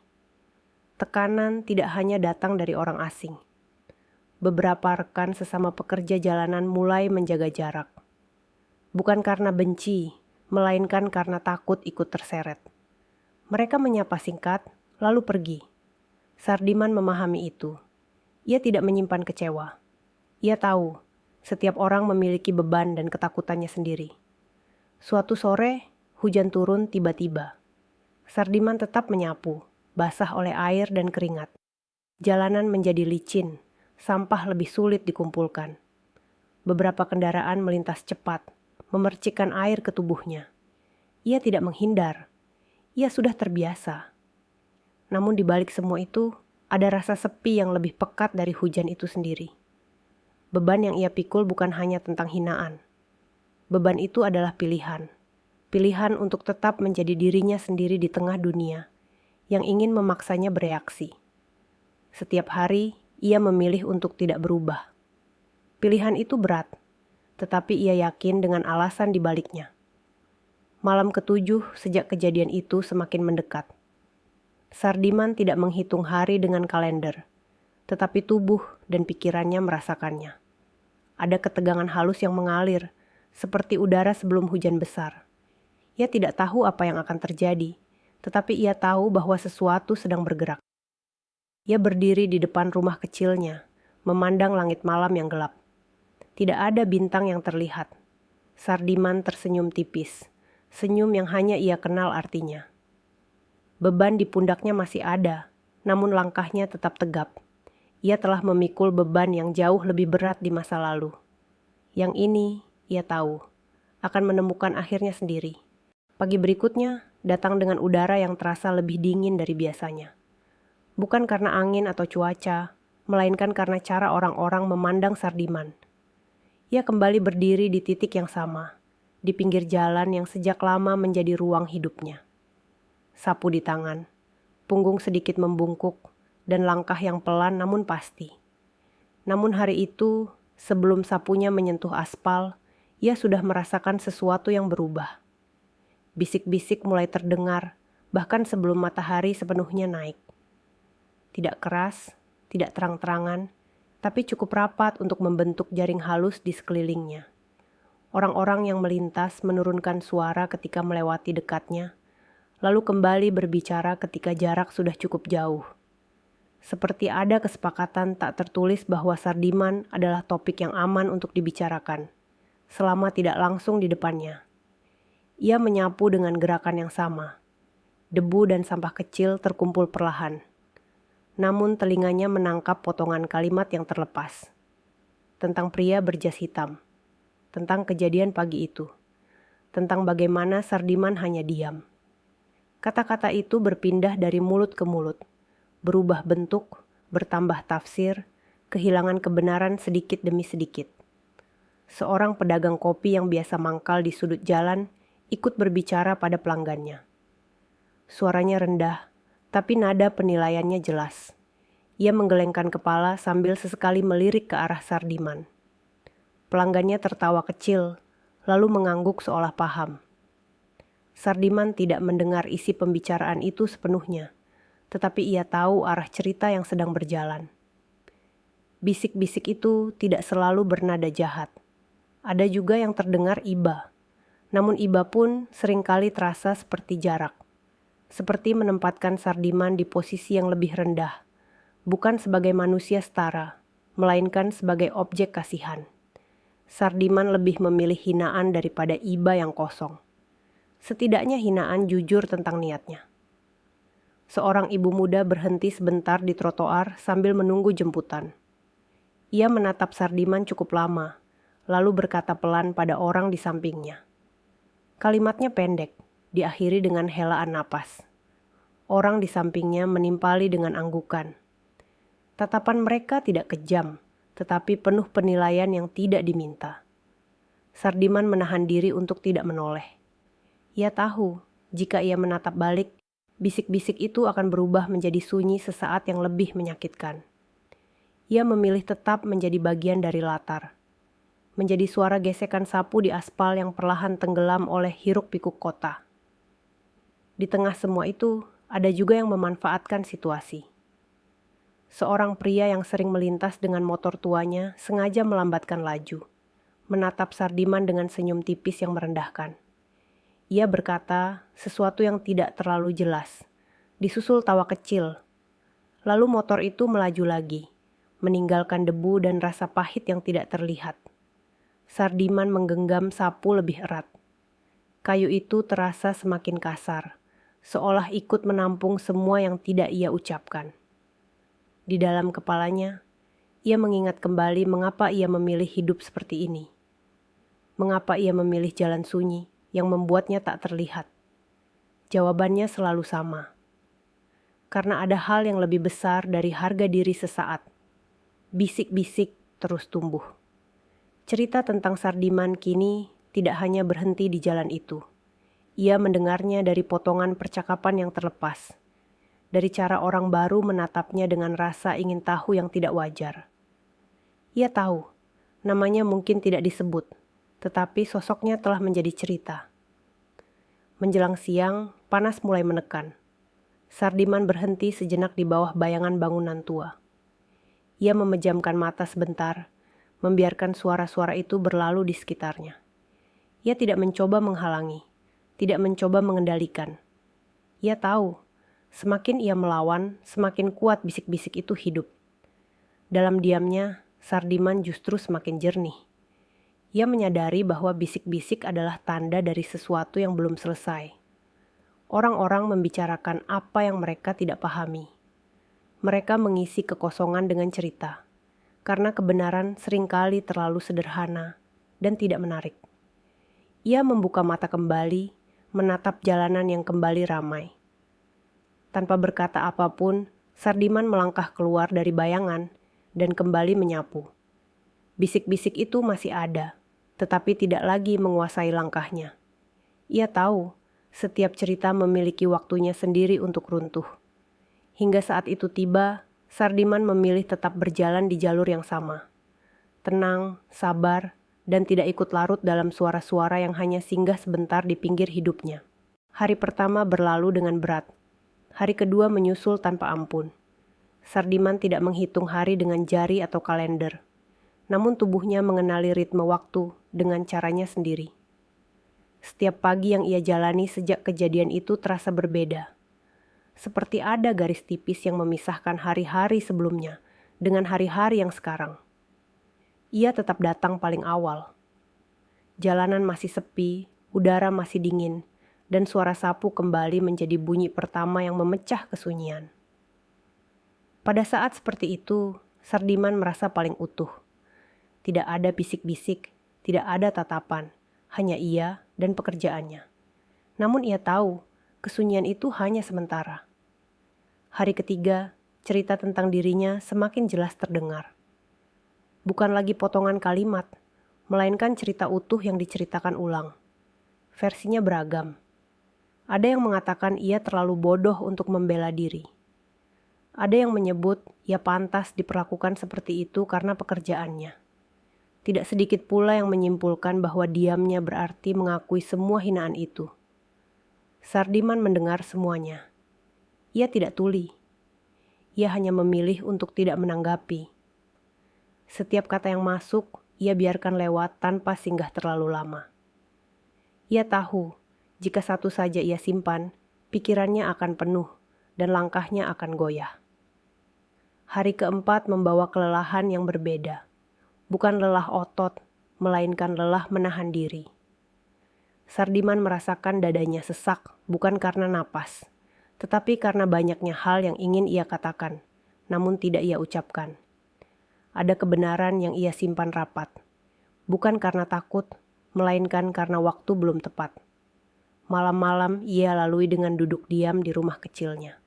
Tekanan tidak hanya datang dari orang asing. Beberapa rekan sesama pekerja jalanan mulai menjaga jarak. Bukan karena benci, melainkan karena takut ikut terseret. Mereka menyapa singkat, lalu pergi. Sardiman memahami itu. Ia tidak menyimpan kecewa. Ia tahu, setiap orang memiliki beban dan ketakutannya sendiri. Suatu sore, hujan turun tiba-tiba. Sardiman tetap menyapu, basah oleh air dan keringat. Jalanan menjadi licin, sampah lebih sulit dikumpulkan. Beberapa kendaraan melintas cepat, memercikkan air ke tubuhnya. Ia tidak menghindar. Ia sudah terbiasa. Namun di balik semua itu, ada rasa sepi yang lebih pekat dari hujan itu sendiri. Beban yang ia pikul bukan hanya tentang hinaan. Beban itu adalah pilihan. Pilihan untuk tetap menjadi dirinya sendiri di tengah dunia yang ingin memaksanya bereaksi. Setiap hari, ia memilih untuk tidak berubah. Pilihan itu berat, tetapi ia yakin dengan alasan di baliknya. Malam ketujuh sejak kejadian itu semakin mendekat. Sardiman tidak menghitung hari dengan kalender, tetapi tubuh dan pikirannya merasakannya. Ada ketegangan halus yang mengalir, seperti udara sebelum hujan besar. Ia tidak tahu apa yang akan terjadi, tetapi ia tahu bahwa sesuatu sedang bergerak. Ia berdiri di depan rumah kecilnya, memandang langit malam yang gelap. Tidak ada bintang yang terlihat. Sardiman tersenyum tipis, senyum yang hanya ia kenal artinya. Beban di pundaknya masih ada, namun langkahnya tetap tegap. Ia telah memikul beban yang jauh lebih berat di masa lalu. Yang ini, ia tahu, akan menemukan akhirnya sendiri. Pagi berikutnya datang dengan udara yang terasa lebih dingin dari biasanya. Bukan karena angin atau cuaca, melainkan karena cara orang-orang memandang Sardiman. Ia kembali berdiri di titik yang sama, di pinggir jalan yang sejak lama menjadi ruang hidupnya. Sapu di tangan, punggung sedikit membungkuk, dan langkah yang pelan namun pasti. Namun hari itu, Sebelum sapunya menyentuh aspal, ia sudah merasakan sesuatu yang berubah. Bisik-bisik mulai terdengar, bahkan sebelum matahari sepenuhnya naik. Tidak keras, tidak terang-terangan, tapi cukup rapat untuk membentuk jaring halus di sekelilingnya. Orang-orang yang melintas menurunkan suara ketika melewati dekatnya, lalu kembali berbicara ketika jarak sudah cukup jauh. Seperti ada kesepakatan tak tertulis bahwa Sardiman adalah topik yang aman untuk dibicarakan, selama tidak langsung di depannya. Ia menyapu dengan gerakan yang sama. Debu dan sampah kecil terkumpul perlahan. Namun telinganya menangkap potongan kalimat yang terlepas. Tentang pria berjas hitam. Tentang kejadian pagi itu. Tentang bagaimana Sardiman hanya diam. Kata-kata itu berpindah dari mulut ke mulut. Berubah bentuk, bertambah tafsir, kehilangan kebenaran sedikit demi sedikit. Seorang pedagang kopi yang biasa mangkal di sudut jalan ikut berbicara pada pelanggannya. Suaranya rendah, tapi nada penilaiannya jelas. Ia menggelengkan kepala sambil sesekali melirik ke arah Sardiman. Pelanggannya tertawa kecil, lalu mengangguk seolah paham. Sardiman tidak mendengar isi pembicaraan itu sepenuhnya, tetapi ia tahu arah cerita yang sedang berjalan. Bisik-bisik itu tidak selalu bernada jahat. Ada juga yang terdengar iba. Namun iba pun seringkali terasa seperti jarak. Seperti menempatkan Sardiman di posisi yang lebih rendah. Bukan sebagai manusia setara, melainkan sebagai objek kasihan. Sardiman lebih memilih hinaan daripada iba yang kosong. Setidaknya hinaan jujur tentang niatnya. Seorang ibu muda berhenti sebentar di trotoar sambil menunggu jemputan. Ia menatap Sardiman cukup lama, lalu berkata pelan pada orang di sampingnya. Kalimatnya pendek, diakhiri dengan helaan napas. Orang di sampingnya menimpali dengan anggukan. Tatapan mereka tidak kejam, tetapi penuh penilaian yang tidak diminta. Sardiman menahan diri untuk tidak menoleh. Ia tahu, jika ia menatap balik, bisik-bisik itu akan berubah menjadi sunyi sesaat yang lebih menyakitkan. Ia memilih tetap menjadi bagian dari latar. Menjadi suara gesekan sapu di aspal yang perlahan tenggelam oleh hiruk-pikuk kota. Di tengah semua itu, ada juga yang memanfaatkan situasi. Seorang pria yang sering melintas dengan motor tuanya sengaja melambatkan laju, menatap Sardiman dengan senyum tipis yang merendahkan. Ia berkata sesuatu yang tidak terlalu jelas, disusul tawa kecil. Lalu motor itu melaju lagi, meninggalkan debu dan rasa pahit yang tidak terlihat. Sardiman menggenggam sapu lebih erat. Kayu itu terasa semakin kasar, seolah ikut menampung semua yang tidak ia ucapkan. Di dalam kepalanya, ia mengingat kembali mengapa ia memilih hidup seperti ini. Mengapa ia memilih jalan sunyi yang membuatnya tak terlihat. Jawabannya selalu sama. Karena ada hal yang lebih besar dari harga diri sesaat. Bisik-bisik terus tumbuh. Cerita tentang Sardiman kini tidak hanya berhenti di jalan itu. Ia mendengarnya dari potongan percakapan yang terlepas. Dari cara orang baru menatapnya dengan rasa ingin tahu yang tidak wajar. Ia tahu, namanya mungkin tidak disebut, tetapi sosoknya telah menjadi cerita. Menjelang siang, panas mulai menekan. Sardiman berhenti sejenak di bawah bayangan bangunan tua. Ia memejamkan mata sebentar, membiarkan suara-suara itu berlalu di sekitarnya. Ia tidak mencoba menghalangi, tidak mencoba mengendalikan. Ia tahu, semakin ia melawan, semakin kuat bisik-bisik itu hidup. Dalam diamnya, Sardiman justru semakin jernih. Ia menyadari bahwa bisik-bisik adalah tanda dari sesuatu yang belum selesai. Orang-orang membicarakan apa yang mereka tidak pahami. Mereka mengisi kekosongan dengan cerita, karena kebenaran seringkali terlalu sederhana dan tidak menarik. Ia membuka mata kembali, menatap jalanan yang kembali ramai. Tanpa berkata apapun, Sardiman melangkah keluar dari bayangan dan kembali menyapu. Bisik-bisik itu masih ada, tetapi tidak lagi menguasai langkahnya. Ia tahu, setiap cerita memiliki waktunya sendiri untuk runtuh. Hingga saat itu tiba, Sardiman memilih tetap berjalan di jalur yang sama. tenang, sabar, dan tidak ikut larut dalam suara-suara yang hanya singgah sebentar di pinggir hidupnya. Hari pertama berlalu dengan berat. Hari kedua menyusul tanpa ampun. Sardiman tidak menghitung hari dengan jari atau kalender. Namun tubuhnya mengenali ritme waktu dengan caranya sendiri. Setiap pagi yang ia jalani sejak kejadian itu terasa berbeda. Seperti ada garis tipis yang memisahkan hari-hari sebelumnya dengan hari-hari yang sekarang. Ia tetap datang paling awal. Jalanan masih sepi, udara masih dingin, dan suara sapu kembali menjadi bunyi pertama yang memecah kesunyian. Pada saat seperti itu, Sardiman merasa paling utuh. Tidak ada bisik-bisik, tidak ada tatapan, hanya ia dan pekerjaannya. Namun ia tahu, kesunyian itu hanya sementara. Hari ketiga, cerita tentang dirinya semakin jelas terdengar. Bukan lagi potongan kalimat, melainkan cerita utuh yang diceritakan ulang. Versinya beragam. Ada yang mengatakan ia terlalu bodoh untuk membela diri. Ada yang menyebut ia pantas diperlakukan seperti itu karena pekerjaannya. Tidak sedikit pula yang menyimpulkan bahwa diamnya berarti mengakui semua hinaan itu. Sardiman mendengar semuanya. Ia tidak tuli. Ia hanya memilih untuk tidak menanggapi. Setiap kata yang masuk, ia biarkan lewat tanpa singgah terlalu lama. Ia tahu, jika satu saja ia simpan, pikirannya akan penuh dan langkahnya akan goyah. Hari keempat membawa kelelahan yang berbeda. Bukan lelah otot, melainkan lelah menahan diri. Sardiman merasakan dadanya sesak, bukan karena napas, tetapi karena banyaknya hal yang ingin ia katakan, namun tidak ia ucapkan. Ada kebenaran yang ia simpan rapat, bukan karena takut, melainkan karena waktu belum tepat. Malam-malam ia lalui dengan duduk diam di rumah kecilnya.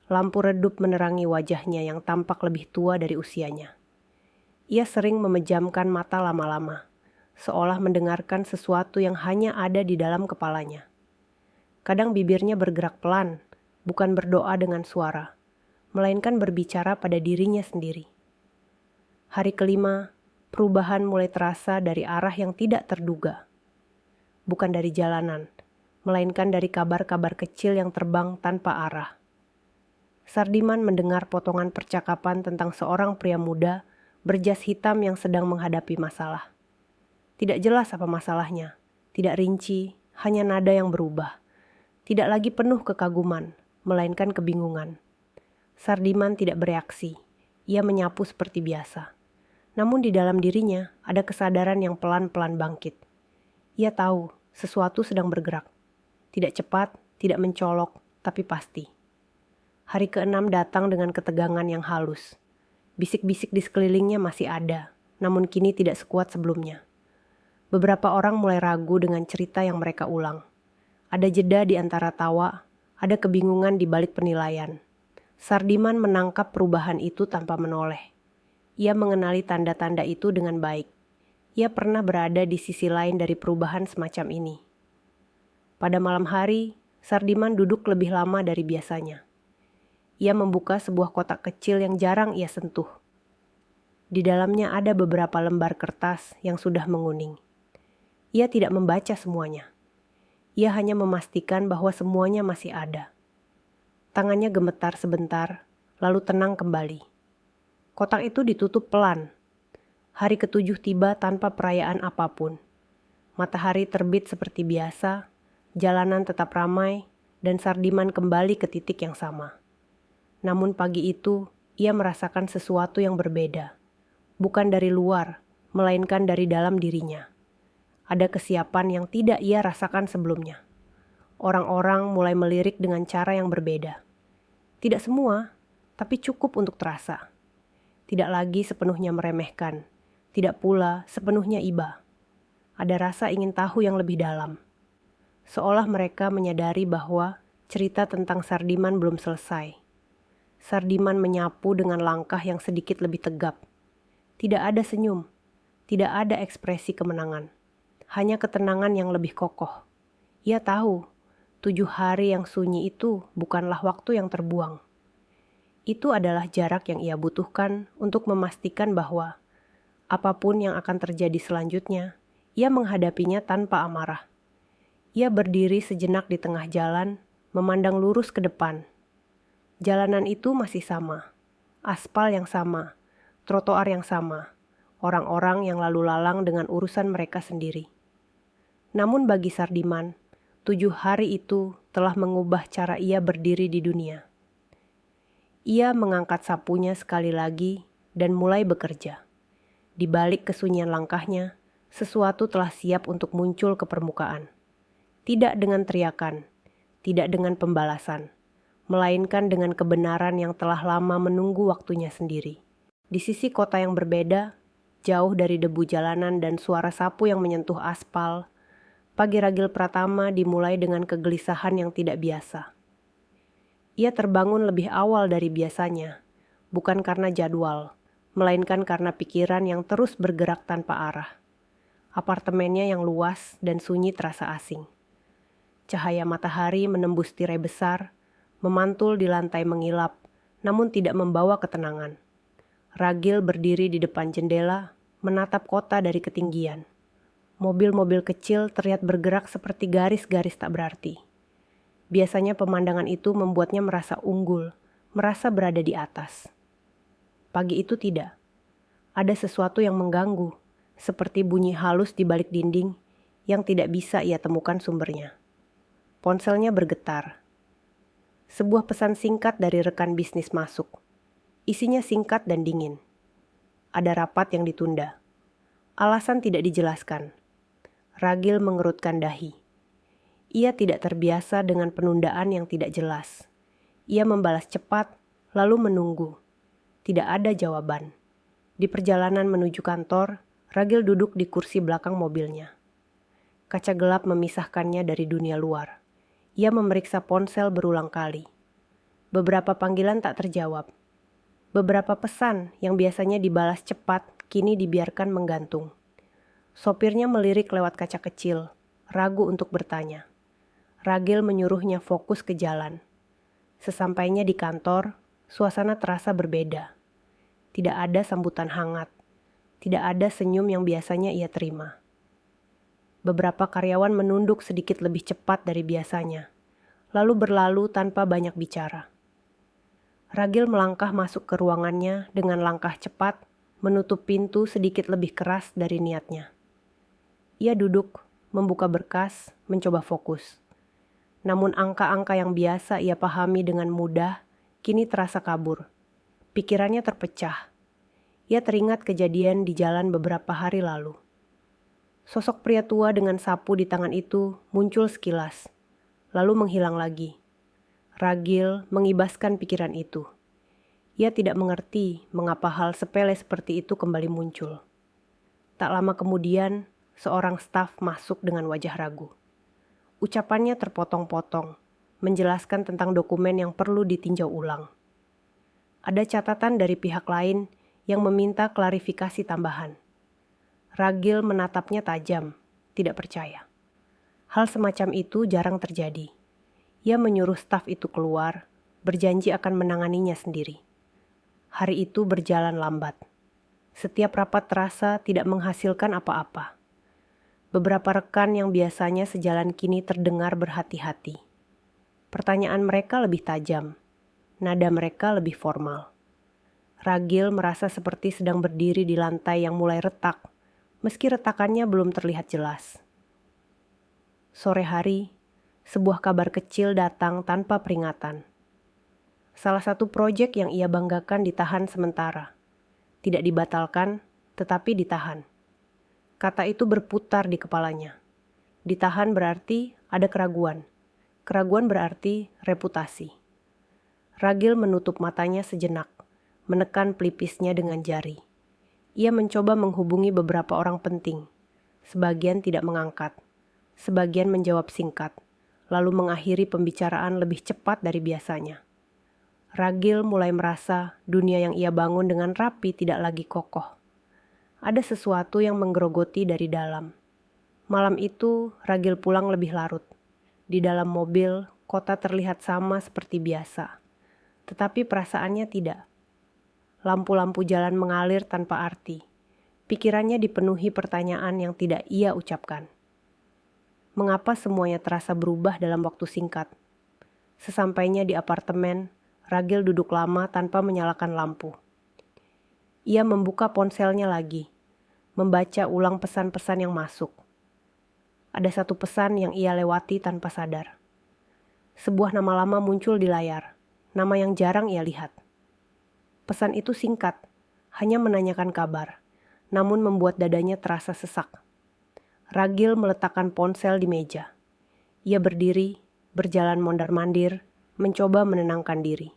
Lampu redup menerangi wajahnya yang tampak lebih tua dari usianya. Ia sering memejamkan mata lama-lama, seolah mendengarkan sesuatu yang hanya ada di dalam kepalanya. Kadang bibirnya bergerak pelan, bukan berdoa dengan suara, melainkan berbicara pada dirinya sendiri. Hari kelima, perubahan mulai terasa dari arah yang tidak terduga. Bukan dari jalanan, melainkan dari kabar-kabar kecil yang terbang tanpa arah. Sardiman mendengar potongan percakapan tentang seorang pria muda berjas hitam yang sedang menghadapi masalah. Tidak jelas apa masalahnya, tidak rinci, hanya nada yang berubah. Tidak lagi penuh kekaguman, melainkan kebingungan. Sardiman tidak bereaksi, ia menyapu seperti biasa. Namun di dalam dirinya ada kesadaran yang pelan-pelan bangkit. Ia tahu sesuatu sedang bergerak. Tidak cepat, tidak mencolok, tapi pasti. Hari keenam datang dengan ketegangan yang halus. Bisik-bisik di sekelilingnya masih ada, namun kini tidak sekuat sebelumnya. Beberapa orang mulai ragu dengan cerita yang mereka ulang. Ada jeda di antara tawa, ada kebingungan di balik penilaian. Sardiman menangkap perubahan itu tanpa menoleh. Ia mengenali tanda-tanda itu dengan baik. Ia pernah berada di sisi lain dari perubahan semacam ini. Pada malam hari, Sardiman duduk lebih lama dari biasanya. Ia membuka sebuah kotak kecil yang jarang ia sentuh. Di dalamnya ada beberapa lembar kertas yang sudah menguning. Ia tidak membaca semuanya. Ia hanya memastikan bahwa semuanya masih ada. Tangannya gemetar sebentar, lalu tenang kembali. Kotak itu ditutup pelan. Hari ketujuh tiba tanpa perayaan apapun. Matahari terbit seperti biasa, jalanan tetap ramai, dan Sardiman kembali ke titik yang sama. Namun pagi itu, ia merasakan sesuatu yang berbeda. Bukan dari luar, melainkan dari dalam dirinya. Ada kesiapan yang tidak ia rasakan sebelumnya. Orang-orang mulai melirik dengan cara yang berbeda. Tidak semua, tapi cukup untuk terasa. Tidak lagi sepenuhnya meremehkan, tidak pula sepenuhnya iba. Ada rasa ingin tahu yang lebih dalam. Seolah mereka menyadari bahwa cerita tentang Sardiman belum selesai. Sardiman menyapu dengan langkah yang sedikit lebih tegap. Tidak ada senyum, tidak ada ekspresi kemenangan. Hanya ketenangan yang lebih kokoh. Ia tahu, 7 hari yang sunyi itu bukanlah waktu yang terbuang. Itu adalah jarak yang ia butuhkan untuk memastikan bahwa Apapun yang akan terjadi selanjutnya, ia menghadapinya tanpa amarah. Ia berdiri sejenak di tengah jalan, memandang lurus ke depan. Jalanan itu masih sama, aspal yang sama, trotoar yang sama, orang-orang yang lalu lalang dengan urusan mereka sendiri. Namun bagi Sardiman, 7 hari itu telah mengubah cara ia berdiri di dunia. Ia mengangkat sapunya sekali lagi dan mulai bekerja. Di balik kesunyian langkahnya, sesuatu telah siap untuk muncul ke permukaan. Tidak dengan teriakan, tidak dengan pembalasan, melainkan dengan kebenaran yang telah lama menunggu waktunya sendiri. Di sisi kota yang berbeda, jauh dari debu jalanan dan suara sapu yang menyentuh aspal, pagi Ragil Pratama dimulai dengan kegelisahan yang tidak biasa. Ia terbangun lebih awal dari biasanya, bukan karena jadwal, melainkan karena pikiran yang terus bergerak tanpa arah. Apartemennya yang luas dan sunyi terasa asing. Cahaya matahari menembus tirai besar, memantul di lantai mengilap, namun tidak membawa ketenangan. Ragil berdiri di depan jendela, menatap kota dari ketinggian. Mobil-mobil kecil terlihat bergerak seperti garis-garis tak berarti. Biasanya pemandangan itu membuatnya merasa unggul, merasa berada di atas. Pagi itu tidak. Ada sesuatu yang mengganggu, seperti bunyi halus di balik dinding yang tidak bisa ia temukan sumbernya. Ponselnya bergetar. Sebuah pesan singkat dari rekan bisnis masuk. Isinya singkat dan dingin. Ada rapat yang ditunda. Alasan tidak dijelaskan. Ragil mengerutkan dahi. Ia tidak terbiasa dengan penundaan yang tidak jelas. Ia membalas cepat, lalu menunggu. Tidak ada jawaban. Di perjalanan menuju kantor, Ragil duduk di kursi belakang mobilnya. Kaca gelap memisahkannya dari dunia luar. Ia memeriksa ponsel berulang kali. Beberapa panggilan tak terjawab. Beberapa pesan yang biasanya dibalas cepat, kini dibiarkan menggantung. Sopirnya melirik lewat kaca kecil, ragu untuk bertanya. Ragil menyuruhnya fokus ke jalan. Sesampainya di kantor, suasana terasa berbeda. Tidak ada sambutan hangat. Tidak ada senyum yang biasanya ia terima. Beberapa karyawan menunduk sedikit lebih cepat dari biasanya, lalu berlalu tanpa banyak bicara. Ragil melangkah masuk ke ruangannya dengan langkah cepat, menutup pintu sedikit lebih keras dari niatnya. Ia duduk, membuka berkas, mencoba fokus. Namun angka-angka yang biasa ia pahami dengan mudah, kini terasa kabur. Pikirannya terpecah. Ia teringat kejadian di jalan beberapa hari lalu. Sosok pria tua dengan sapu di tangan itu muncul sekilas, lalu menghilang lagi. Ragil mengibaskan pikiran itu. Ia tidak mengerti mengapa hal sepele seperti itu kembali muncul. Tak lama kemudian, seorang staf masuk dengan wajah ragu. Ucapannya terpotong-potong, menjelaskan tentang dokumen yang perlu ditinjau ulang. Ada catatan dari pihak lain yang meminta klarifikasi tambahan. Ragil menatapnya tajam, tidak percaya. Hal semacam itu jarang terjadi. Ia menyuruh staf itu keluar, berjanji akan menanganinya sendiri. Hari itu berjalan lambat. Setiap rapat terasa tidak menghasilkan apa-apa. Beberapa rekan yang biasanya sejalan kini terdengar berhati-hati. Pertanyaan mereka lebih tajam, nada mereka lebih formal. Ragil merasa seperti sedang berdiri di lantai yang mulai retak, meski retakannya belum terlihat jelas. Sore hari, sebuah kabar kecil datang tanpa peringatan. Salah satu proyek yang ia banggakan ditahan sementara. Tidak dibatalkan, tetapi ditahan. Kata itu berputar di kepalanya. Ditahan berarti ada keraguan. Keraguan berarti reputasi. Ragil menutup matanya sejenak, menekan pelipisnya dengan jari. Ia mencoba menghubungi beberapa orang penting. Sebagian tidak mengangkat. Sebagian menjawab singkat, lalu mengakhiri pembicaraan lebih cepat dari biasanya. Ragil mulai merasa dunia yang ia bangun dengan rapi tidak lagi kokoh. Ada sesuatu yang menggerogoti dari dalam. Malam itu, Ragil pulang lebih larut. Di dalam mobil, kota terlihat sama seperti biasa. Tetapi perasaannya tidak. Lampu-lampu jalan mengalir tanpa arti. Pikirannya dipenuhi pertanyaan yang tidak ia ucapkan. Mengapa semuanya terasa berubah dalam waktu singkat? Sesampainya di apartemen, Ragil duduk lama tanpa menyalakan lampu. Ia membuka ponselnya lagi, membaca ulang pesan-pesan yang masuk. Ada satu pesan yang ia lewati tanpa sadar. Sebuah nama lama muncul di layar, nama yang jarang ia lihat. Pesan itu singkat, hanya menanyakan kabar, namun membuat dadanya terasa sesak. Ragil meletakkan ponsel di meja. Ia berdiri, berjalan mondar-mandir, mencoba menenangkan diri.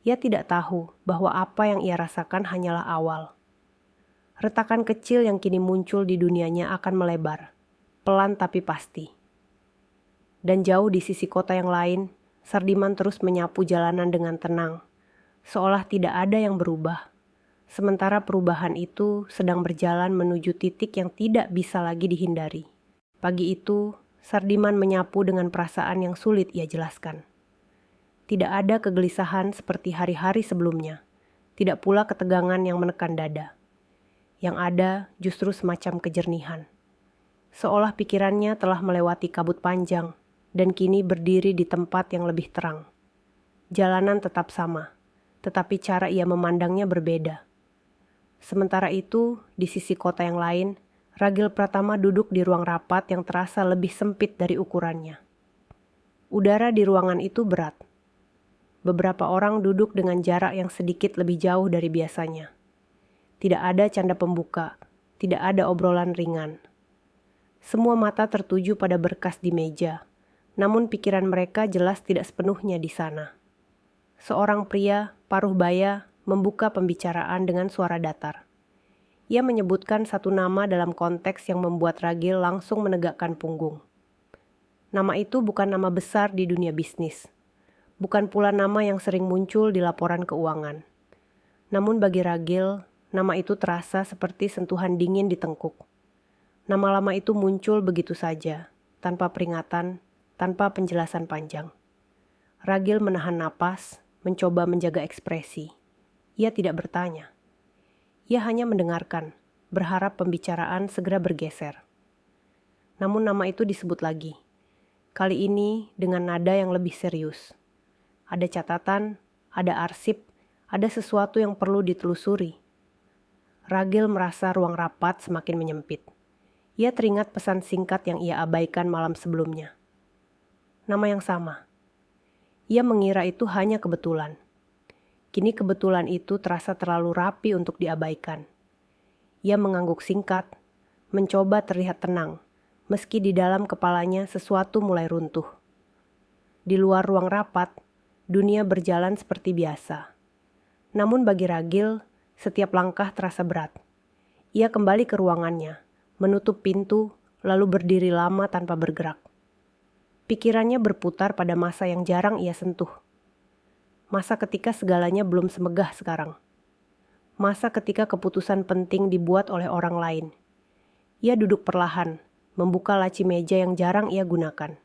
Ia tidak tahu bahwa apa yang ia rasakan hanyalah awal. Retakan kecil yang kini muncul di dunianya akan melebar, pelan tapi pasti. Dan jauh di sisi kota yang lain, Sardiman terus menyapu jalanan dengan tenang, seolah tidak ada yang berubah. Sementara perubahan itu sedang berjalan menuju titik yang tidak bisa lagi dihindari. Pagi itu, Sardiman menyapu dengan perasaan yang sulit ia jelaskan. Tidak ada kegelisahan seperti hari-hari sebelumnya, tidak pula ketegangan yang menekan dada. Yang ada justru semacam kejernihan. Seolah pikirannya telah melewati kabut panjang dan kini berdiri di tempat yang lebih terang. Jalanan tetap sama, tetapi cara ia memandangnya berbeda. Sementara itu, di sisi kota yang lain, Ragil Pratama duduk di ruang rapat yang terasa lebih sempit dari ukurannya. Udara di ruangan itu berat. Beberapa orang duduk dengan jarak yang sedikit lebih jauh dari biasanya. Tidak ada canda pembuka, tidak ada obrolan ringan. Semua mata tertuju pada berkas di meja, namun pikiran mereka jelas tidak sepenuhnya di sana. Seorang pria, paruh baya, membuka pembicaraan dengan suara datar. Ia menyebutkan satu nama dalam konteks yang membuat Ragil langsung menegakkan punggung. Nama itu bukan nama besar di dunia bisnis. Bukan pula nama yang sering muncul di laporan keuangan. Namun bagi Ragil, nama itu terasa seperti sentuhan dingin di tengkuk. Nama lama itu muncul begitu saja, tanpa peringatan, tanpa penjelasan panjang. Ragil menahan napas, mencoba menjaga ekspresi. Ia tidak bertanya. Ia hanya mendengarkan, berharap pembicaraan segera bergeser. Namun nama itu disebut lagi. Kali ini dengan nada yang lebih serius. Ada catatan, ada arsip, ada sesuatu yang perlu ditelusuri. Ragil merasa ruang rapat semakin menyempit. Ia teringat pesan singkat yang ia abaikan malam sebelumnya. Nama yang sama. Ia mengira itu hanya kebetulan. Kini kebetulan itu terasa terlalu rapi untuk diabaikan. Ia mengangguk singkat, mencoba terlihat tenang, meski di dalam kepalanya sesuatu mulai runtuh. Di luar ruang rapat, dunia berjalan seperti biasa. Namun bagi Ragil, setiap langkah terasa berat. Ia kembali ke ruangannya, menutup pintu, lalu berdiri lama tanpa bergerak. Pikirannya berputar pada masa yang jarang ia sentuh. Masa ketika segalanya belum semegah sekarang. Masa ketika keputusan penting dibuat oleh orang lain. Ia duduk perlahan, membuka laci meja yang jarang ia gunakan.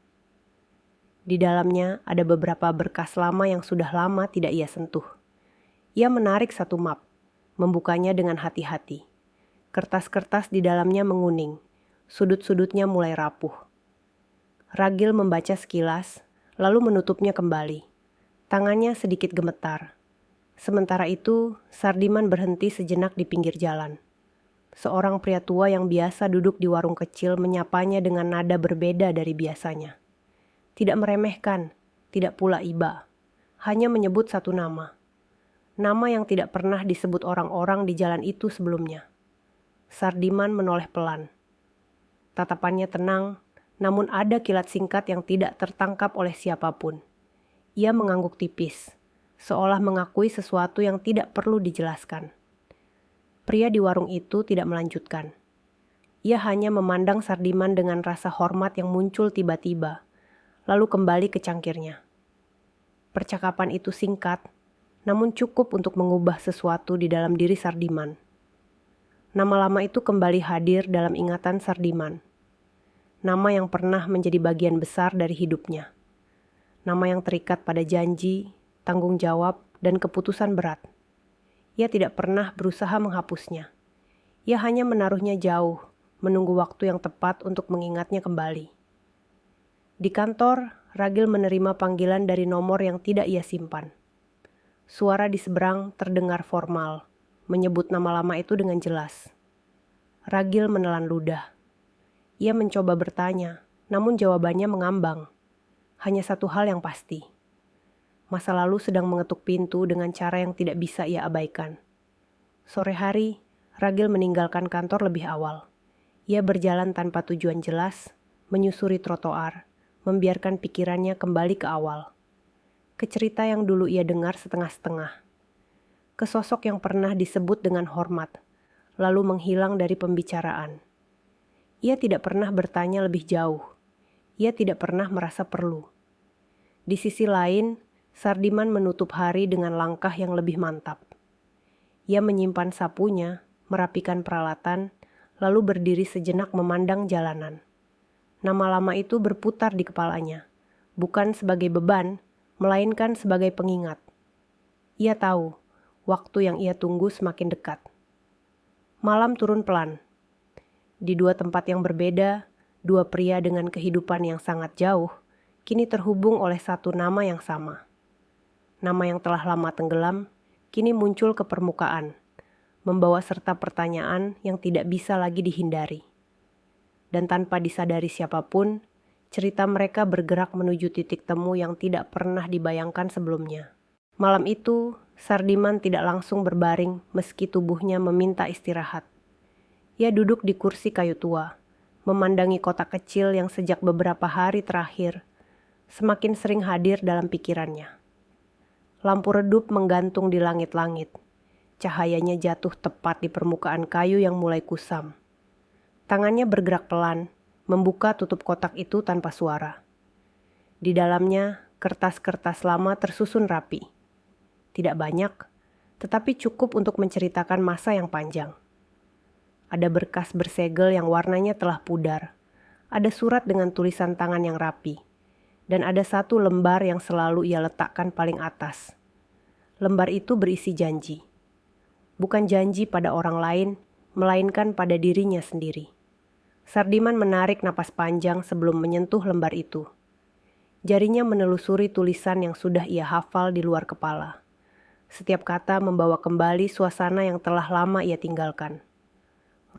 Di dalamnya ada beberapa berkas lama yang sudah lama tidak ia sentuh. Ia menarik satu map, membukanya dengan hati-hati. Kertas-kertas di dalamnya menguning, sudut-sudutnya mulai rapuh. Ragil membaca sekilas, lalu menutupnya kembali. Tangannya sedikit gemetar. Sementara itu, Sardiman berhenti sejenak di pinggir jalan. Seorang pria tua yang biasa duduk di warung kecil menyapanya dengan nada berbeda dari biasanya. Tidak meremehkan, tidak pula iba. Hanya menyebut satu nama. Nama yang tidak pernah disebut orang-orang di jalan itu sebelumnya. Sardiman menoleh pelan. Tatapannya tenang, namun ada kilat singkat yang tidak tertangkap oleh siapapun. Ia mengangguk tipis, seolah mengakui sesuatu yang tidak perlu dijelaskan. Pria di warung itu tidak melanjutkan. Ia hanya memandang Sardiman dengan rasa hormat yang muncul tiba-tiba, lalu kembali ke cangkirnya. Percakapan itu singkat, namun cukup untuk mengubah sesuatu di dalam diri Sardiman. Nama lama itu kembali hadir dalam ingatan Sardiman. Nama yang pernah menjadi bagian besar dari hidupnya. Nama yang terikat pada janji, tanggung jawab, dan keputusan berat. Ia tidak pernah berusaha menghapusnya. Ia hanya menaruhnya jauh, menunggu waktu yang tepat untuk mengingatnya kembali. Di kantor, Ragil menerima panggilan dari nomor yang tidak ia simpan. Suara di seberang terdengar formal, menyebut nama lama itu dengan jelas. Ragil menelan ludah. Ia mencoba bertanya, namun jawabannya mengambang. Hanya satu hal yang pasti. Masa lalu sedang mengetuk pintu dengan cara yang tidak bisa ia abaikan. Sore hari, Ragil meninggalkan kantor lebih awal. Ia berjalan tanpa tujuan jelas, menyusuri trotoar, membiarkan pikirannya kembali ke awal. Ke cerita yang dulu ia dengar setengah-setengah. Ke sosok yang pernah disebut dengan hormat, lalu menghilang dari pembicaraan. Ia tidak pernah bertanya lebih jauh. Ia tidak pernah merasa perlu. Di sisi lain, Sardiman menutup hari dengan langkah yang lebih mantap. Ia menyimpan sapunya, merapikan peralatan, lalu berdiri sejenak memandang jalanan. Nama lama itu berputar di kepalanya, bukan sebagai beban, melainkan sebagai pengingat. Ia tahu, waktu yang ia tunggu semakin dekat. Malam turun pelan. Di dua tempat yang berbeda, dua pria dengan kehidupan yang sangat jauh, kini terhubung oleh satu nama yang sama. Nama yang telah lama tenggelam, kini muncul ke permukaan, membawa serta pertanyaan yang tidak bisa lagi dihindari. Dan tanpa disadari siapapun, cerita mereka bergerak menuju titik temu yang tidak pernah dibayangkan sebelumnya. Malam itu, Sardiman tidak langsung berbaring meski tubuhnya meminta istirahat. Ia duduk di kursi kayu tua, memandangi kotak kecil yang sejak beberapa hari terakhir semakin sering hadir dalam pikirannya. Lampu redup menggantung di langit-langit. Cahayanya jatuh tepat di permukaan kayu yang mulai kusam. Tangannya bergerak pelan, membuka tutup kotak itu tanpa suara. Di dalamnya, kertas-kertas lama tersusun rapi. Tidak banyak, tetapi cukup untuk menceritakan masa yang panjang. Ada berkas bersegel yang warnanya telah pudar. Ada surat dengan tulisan tangan yang rapi. Dan ada satu lembar yang selalu ia letakkan paling atas. Lembar itu berisi janji. Bukan janji pada orang lain, melainkan pada dirinya sendiri. Sardiman menarik napas panjang sebelum menyentuh lembar itu. Jarinya menelusuri tulisan yang sudah ia hafal di luar kepala. Setiap kata membawa kembali suasana yang telah lama ia tinggalkan.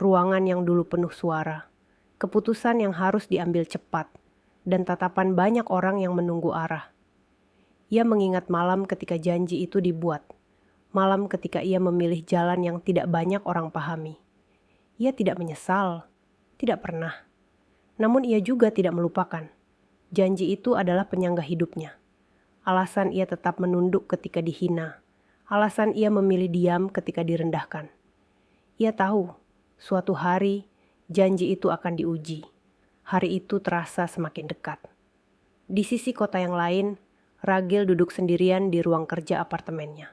Ruangan yang dulu penuh suara, keputusan yang harus diambil cepat, dan tatapan banyak orang yang menunggu arah. Ia mengingat malam ketika janji itu dibuat, malam ketika ia memilih jalan yang tidak banyak orang pahami. Ia tidak menyesal, tidak pernah. Namun ia juga tidak melupakan. Janji itu adalah penyangga hidupnya. Alasan ia tetap menunduk ketika dihina. Alasan ia memilih diam ketika direndahkan. Ia tahu, suatu hari janji itu akan diuji. Hari itu terasa semakin dekat. Di sisi kota yang lain, Ragil duduk sendirian di ruang kerja apartemennya.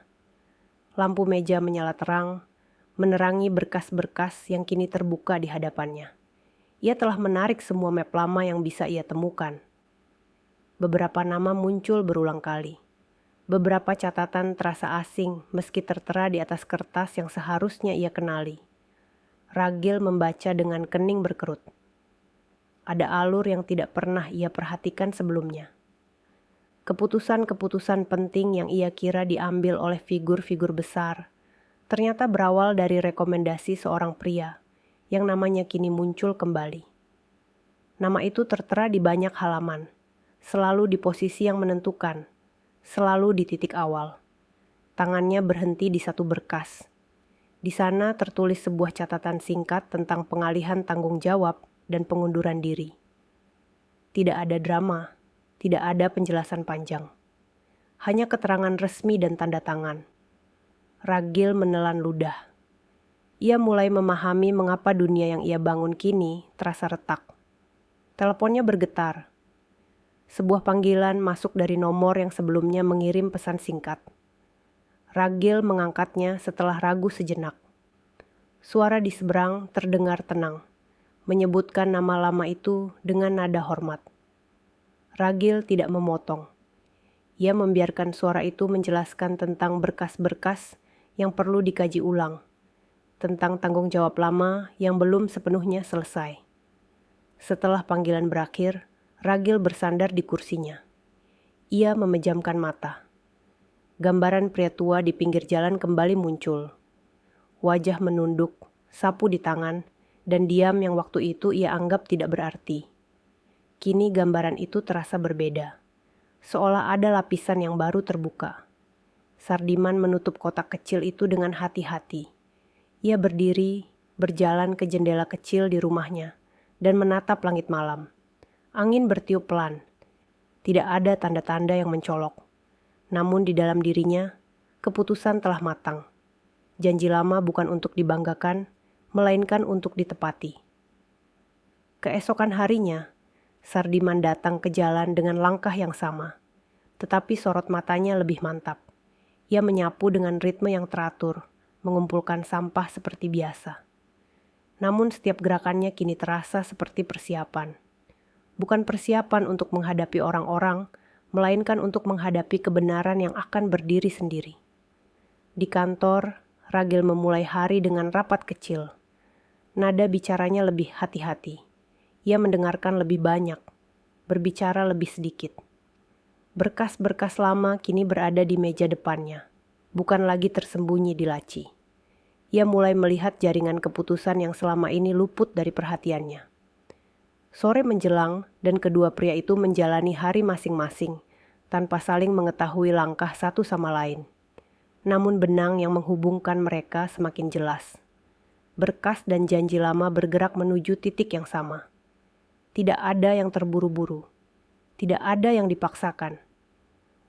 Lampu meja menyala terang, menerangi berkas-berkas yang kini terbuka di hadapannya. Ia telah menarik semua map lama yang bisa ia temukan. Beberapa nama muncul berulang kali. Beberapa catatan terasa asing meski tertera di atas kertas yang seharusnya ia kenali. Ragil membaca dengan kening berkerut. Ada alur yang tidak pernah ia perhatikan sebelumnya. Keputusan-keputusan penting yang ia kira diambil oleh figur-figur besar ternyata berawal dari rekomendasi seorang pria yang namanya kini muncul kembali. Nama itu tertera di banyak halaman, selalu di posisi yang menentukan, selalu di titik awal. Tangannya berhenti di satu berkas. Di sana tertulis sebuah catatan singkat tentang pengalihan tanggung jawab dan pengunduran diri. Tidak ada drama, tidak ada penjelasan panjang. Hanya keterangan resmi dan tanda tangan. Ragil menelan ludah. Ia mulai memahami mengapa dunia yang ia bangun kini terasa retak. Teleponnya bergetar. Sebuah panggilan masuk dari nomor yang sebelumnya mengirim pesan singkat. Ragil mengangkatnya setelah ragu sejenak. Suara di seberang terdengar tenang, menyebutkan nama lama itu dengan nada hormat. Ragil tidak memotong. Ia membiarkan suara itu menjelaskan tentang berkas-berkas yang perlu dikaji ulang. tentang tanggung jawab lama yang belum sepenuhnya selesai. Setelah panggilan berakhir, Ragil bersandar di kursinya. Ia memejamkan mata. Gambaran pria tua di pinggir jalan kembali muncul. Wajah menunduk, sapu di tangan, dan diam yang waktu itu ia anggap tidak berarti. Kini gambaran itu terasa berbeda. Seolah ada lapisan yang baru terbuka. Sardiman menutup kotak kecil itu dengan hati-hati. Ia berdiri, berjalan ke jendela kecil di rumahnya, dan menatap langit malam. Angin bertiup pelan. Tidak ada tanda-tanda yang mencolok. Namun di dalam dirinya, keputusan telah matang. Janji lama bukan untuk dibanggakan, melainkan untuk ditepati. Keesokan harinya, Sardiman datang ke jalan dengan langkah yang sama. Tetapi sorot matanya lebih mantap. Ia menyapu dengan ritme yang teratur, mengumpulkan sampah seperti biasa. Namun setiap gerakannya kini terasa seperti persiapan. Bukan persiapan untuk menghadapi orang-orang, melainkan untuk menghadapi kebenaran yang akan berdiri sendiri. Di kantor, Ragil memulai hari dengan rapat kecil. Nada bicaranya lebih hati-hati. Ia mendengarkan lebih banyak, berbicara lebih sedikit. Berkas-berkas lama kini berada di meja depannya, bukan lagi tersembunyi di laci. Ia mulai melihat jaringan keputusan yang selama ini luput dari perhatiannya. Sore menjelang dan kedua pria itu menjalani hari masing-masing tanpa saling mengetahui langkah satu sama lain. Namun benang yang menghubungkan mereka semakin jelas. Berkas dan janji lama bergerak menuju titik yang sama. Tidak ada yang terburu-buru. Tidak ada yang dipaksakan.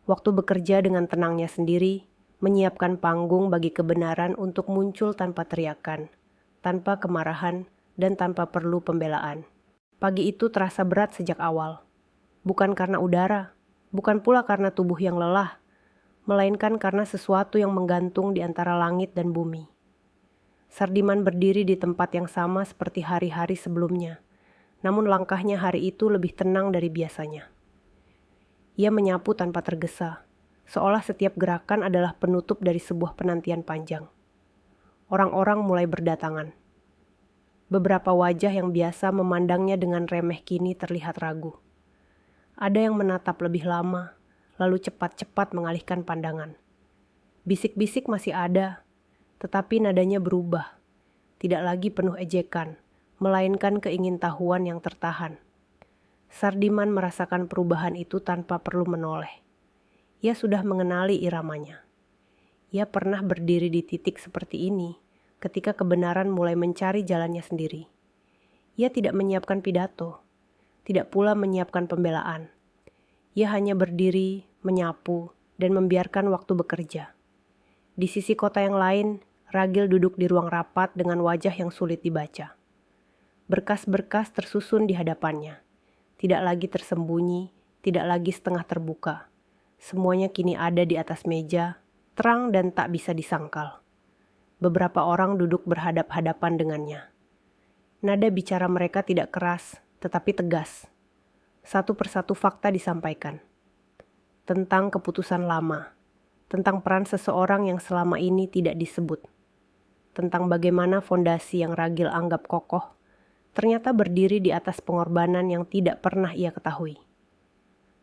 Waktu bekerja dengan tenangnya sendiri, menyiapkan panggung bagi kebenaran untuk muncul tanpa teriakan, tanpa kemarahan, dan tanpa perlu pembelaan. Pagi itu terasa berat sejak awal. Bukan karena udara, bukan pula karena tubuh yang lelah, melainkan karena sesuatu yang menggantung di antara langit dan bumi. Sardiman berdiri di tempat yang sama seperti hari-hari sebelumnya, namun langkahnya hari itu lebih tenang dari biasanya. Ia menyapu tanpa tergesa, seolah setiap gerakan adalah penutup dari sebuah penantian panjang. Orang-orang mulai berdatangan. Beberapa wajah yang biasa memandangnya dengan remeh kini terlihat ragu. Ada yang menatap lebih lama, lalu cepat-cepat mengalihkan pandangan. Bisik-bisik masih ada, tetapi nadanya berubah. Tidak lagi penuh ejekan, melainkan keingintahuan yang tertahan. Sardiman merasakan perubahan itu tanpa perlu menoleh. Ia sudah mengenali iramanya. Ia pernah berdiri di titik seperti ini ketika kebenaran mulai mencari jalannya sendiri. Ia tidak menyiapkan pidato, tidak pula menyiapkan pembelaan. Ia hanya berdiri, menyapu, dan membiarkan waktu bekerja. Di sisi kota yang lain, Ragil duduk di ruang rapat dengan wajah yang sulit dibaca. Berkas-berkas tersusun di hadapannya. Tidak lagi tersembunyi, tidak lagi setengah terbuka. Semuanya kini ada di atas meja, terang dan tak bisa disangkal. Beberapa orang duduk berhadap-hadapan dengannya. Nada bicara mereka tidak keras, tetapi tegas. Satu persatu fakta disampaikan. Tentang keputusan lama, tentang peran seseorang yang selama ini tidak disebut. Tentang bagaimana fondasi yang Ragil anggap kokoh ternyata berdiri di atas pengorbanan yang tidak pernah ia ketahui.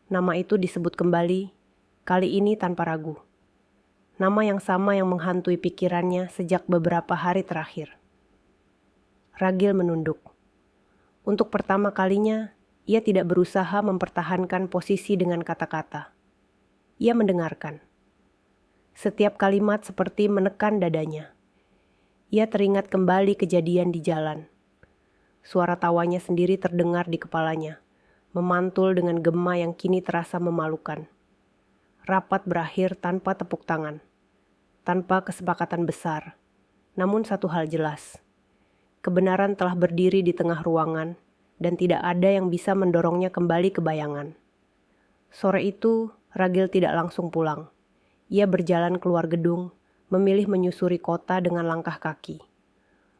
Nama itu disebut kembali, kali ini tanpa ragu. Nama yang sama yang menghantui pikirannya sejak beberapa hari terakhir. Ragil menunduk. Untuk pertama kalinya, ia tidak berusaha mempertahankan posisi dengan kata-kata. Ia mendengarkan. Setiap kalimat seperti menekan dadanya. Ia teringat kembali kejadian di jalan. Suara tawanya sendiri terdengar di kepalanya, memantul dengan gema yang kini terasa memalukan. Rapat berakhir tanpa tepuk tangan, tanpa kesepakatan besar. Namun satu hal jelas, kebenaran telah berdiri di tengah ruangan dan tidak ada yang bisa mendorongnya kembali ke bayangan. Sore itu, Ragil tidak langsung pulang. Ia berjalan keluar gedung, memilih menyusuri kota dengan langkah kaki.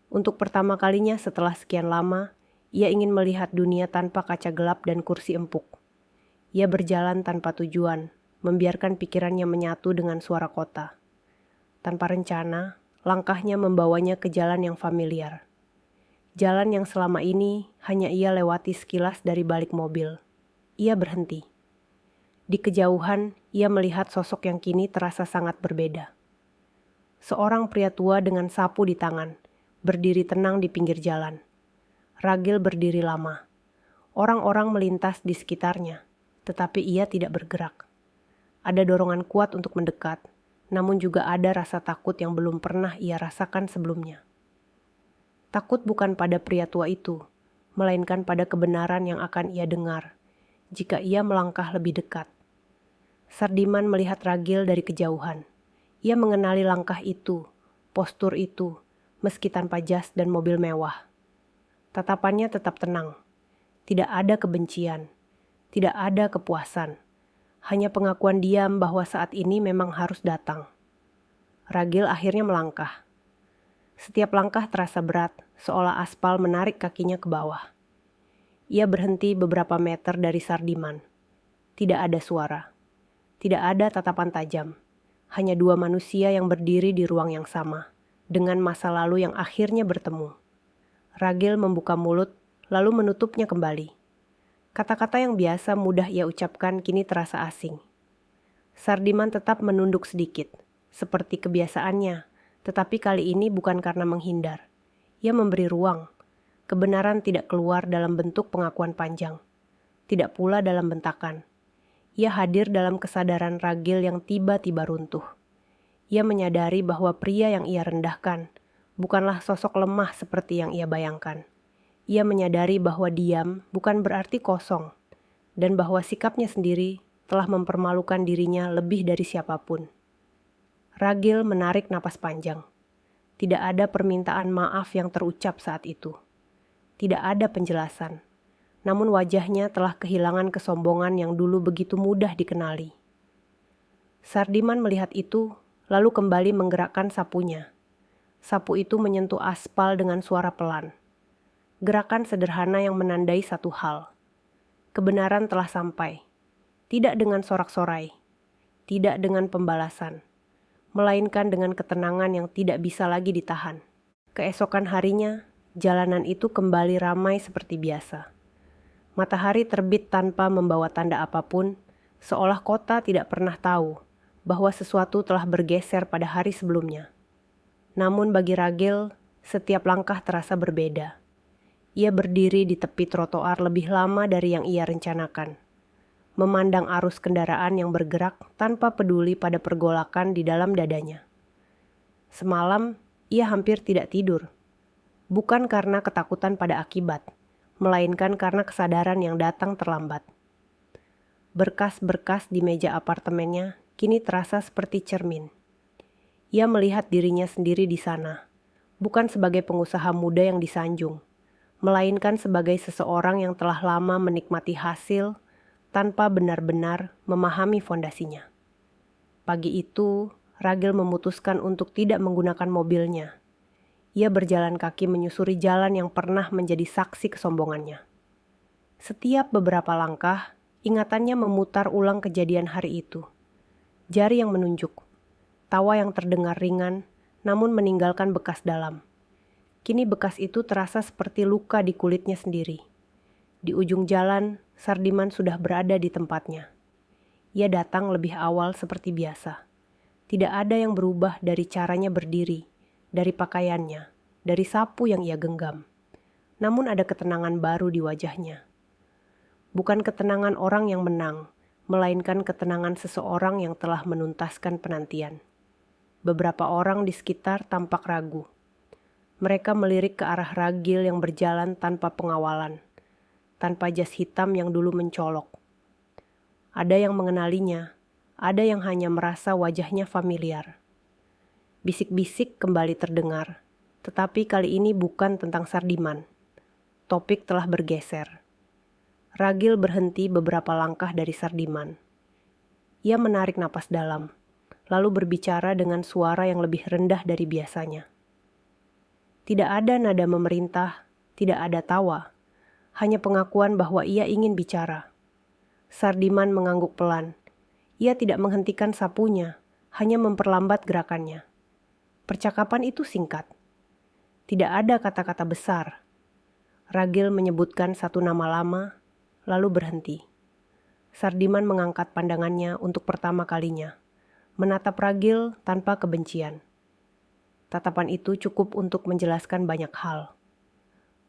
Untuk pertama kalinya setelah sekian lama, ia ingin melihat dunia tanpa kaca gelap dan kursi empuk. Ia berjalan tanpa tujuan, membiarkan pikirannya menyatu dengan suara kota. Tanpa rencana, langkahnya membawanya ke jalan yang familiar. Jalan yang selama ini hanya ia lewati sekilas dari balik mobil. Ia berhenti. Di kejauhan, ia melihat sosok yang kini terasa sangat berbeda. Seorang pria tua dengan sapu di tangan, berdiri tenang di pinggir jalan. Ragil berdiri lama. Orang-orang melintas di sekitarnya, tetapi ia tidak bergerak. Ada dorongan kuat untuk mendekat, namun juga ada rasa takut yang belum pernah ia rasakan sebelumnya. Takut bukan pada pria tua itu, melainkan pada kebenaran yang akan ia dengar jika ia melangkah lebih dekat. Sardiman melihat Ragil dari kejauhan. Ia mengenali langkah itu, postur itu, meski tanpa jas dan mobil mewah. Tatapannya tetap tenang. Tidak ada kebencian, tidak ada kepuasan. Hanya pengakuan diam bahwa saat ini memang harus datang. Ragil akhirnya melangkah. Setiap langkah terasa berat, seolah aspal menarik kakinya ke bawah. Ia berhenti beberapa meter dari Sardiman. Tidak ada suara. Tidak ada tatapan tajam. Hanya dua manusia yang berdiri di ruang yang sama, dengan masa lalu yang akhirnya bertemu. Ragil membuka mulut, lalu menutupnya kembali. Kata-kata yang biasa mudah ia ucapkan kini terasa asing. Sardiman tetap menunduk sedikit, seperti kebiasaannya, tetapi kali ini bukan karena menghindar. Ia memberi ruang. Kebenaran tidak keluar dalam bentuk pengakuan panjang, tidak pula dalam bentakan. Ia hadir dalam kesadaran Ragil yang tiba-tiba runtuh. Ia menyadari bahwa pria yang ia rendahkan bukanlah sosok lemah seperti yang ia bayangkan. Ia menyadari bahwa diam bukan berarti kosong, dan bahwa sikapnya sendiri telah mempermalukan dirinya lebih dari siapapun. Ragil menarik napas panjang. Tidak ada permintaan maaf yang terucap saat itu. Tidak ada penjelasan, namun wajahnya telah kehilangan kesombongan yang dulu begitu mudah dikenali. Sardiman melihat itu, lalu kembali menggerakkan sapunya. Sapu itu menyentuh aspal dengan suara pelan. Gerakan sederhana yang menandai satu hal. Kebenaran telah sampai. Tidak dengan sorak-sorai. Tidak dengan pembalasan. Melainkan dengan ketenangan yang tidak bisa lagi ditahan. Keesokan harinya, jalanan itu kembali ramai seperti biasa. Matahari terbit tanpa membawa tanda apapun, seolah kota tidak pernah tahu bahwa sesuatu telah bergeser pada hari sebelumnya. Namun bagi Ragil, setiap langkah terasa berbeda. Ia berdiri di tepi trotoar lebih lama dari yang ia rencanakan, memandang arus kendaraan yang bergerak tanpa peduli pada pergolakan di dalam dadanya. Semalam, ia hampir tidak tidur, bukan karena ketakutan pada akibat, melainkan karena kesadaran yang datang terlambat. Berkas-berkas di meja apartemennya kini terasa seperti cermin. Ia melihat dirinya sendiri di sana, bukan sebagai pengusaha muda yang disanjung, melainkan sebagai seseorang yang telah lama menikmati hasil tanpa benar-benar memahami fondasinya. Pagi itu, Ragil memutuskan untuk tidak menggunakan mobilnya. Ia berjalan kaki menyusuri jalan yang pernah menjadi saksi kesombongannya. Setiap beberapa langkah, ingatannya memutar ulang kejadian hari itu. Jari yang menunjuk, tawa yang terdengar ringan, namun meninggalkan bekas dalam. Kini bekas itu terasa seperti luka di kulitnya sendiri. Di ujung jalan, Sardiman sudah berada di tempatnya. Ia datang lebih awal seperti biasa. Tidak ada yang berubah dari caranya berdiri, dari pakaiannya, dari sapu yang ia genggam. Namun ada ketenangan baru di wajahnya. Bukan ketenangan orang yang menang, melainkan ketenangan seseorang yang telah menuntaskan penantian. Beberapa orang di sekitar tampak ragu. Mereka melirik ke arah Ragil yang berjalan tanpa pengawalan, tanpa jas hitam yang dulu mencolok. Ada yang mengenalinya, ada yang hanya merasa wajahnya familiar. Bisik-bisik kembali terdengar, tetapi kali ini bukan tentang Sardiman. Topik telah bergeser. Ragil berhenti beberapa langkah dari Sardiman. Ia menarik napas dalam, lalu berbicara dengan suara yang lebih rendah dari biasanya. Tidak ada nada memerintah, tidak ada tawa, hanya pengakuan bahwa ia ingin bicara. Sardiman mengangguk pelan. Ia tidak menghentikan sapunya, hanya memperlambat gerakannya. Percakapan itu singkat. Tidak ada kata-kata besar. Ragil menyebutkan satu nama lama, lalu berhenti. Sardiman mengangkat pandangannya untuk pertama kalinya, menatap Ragil tanpa kebencian. Tatapan itu cukup untuk menjelaskan banyak hal.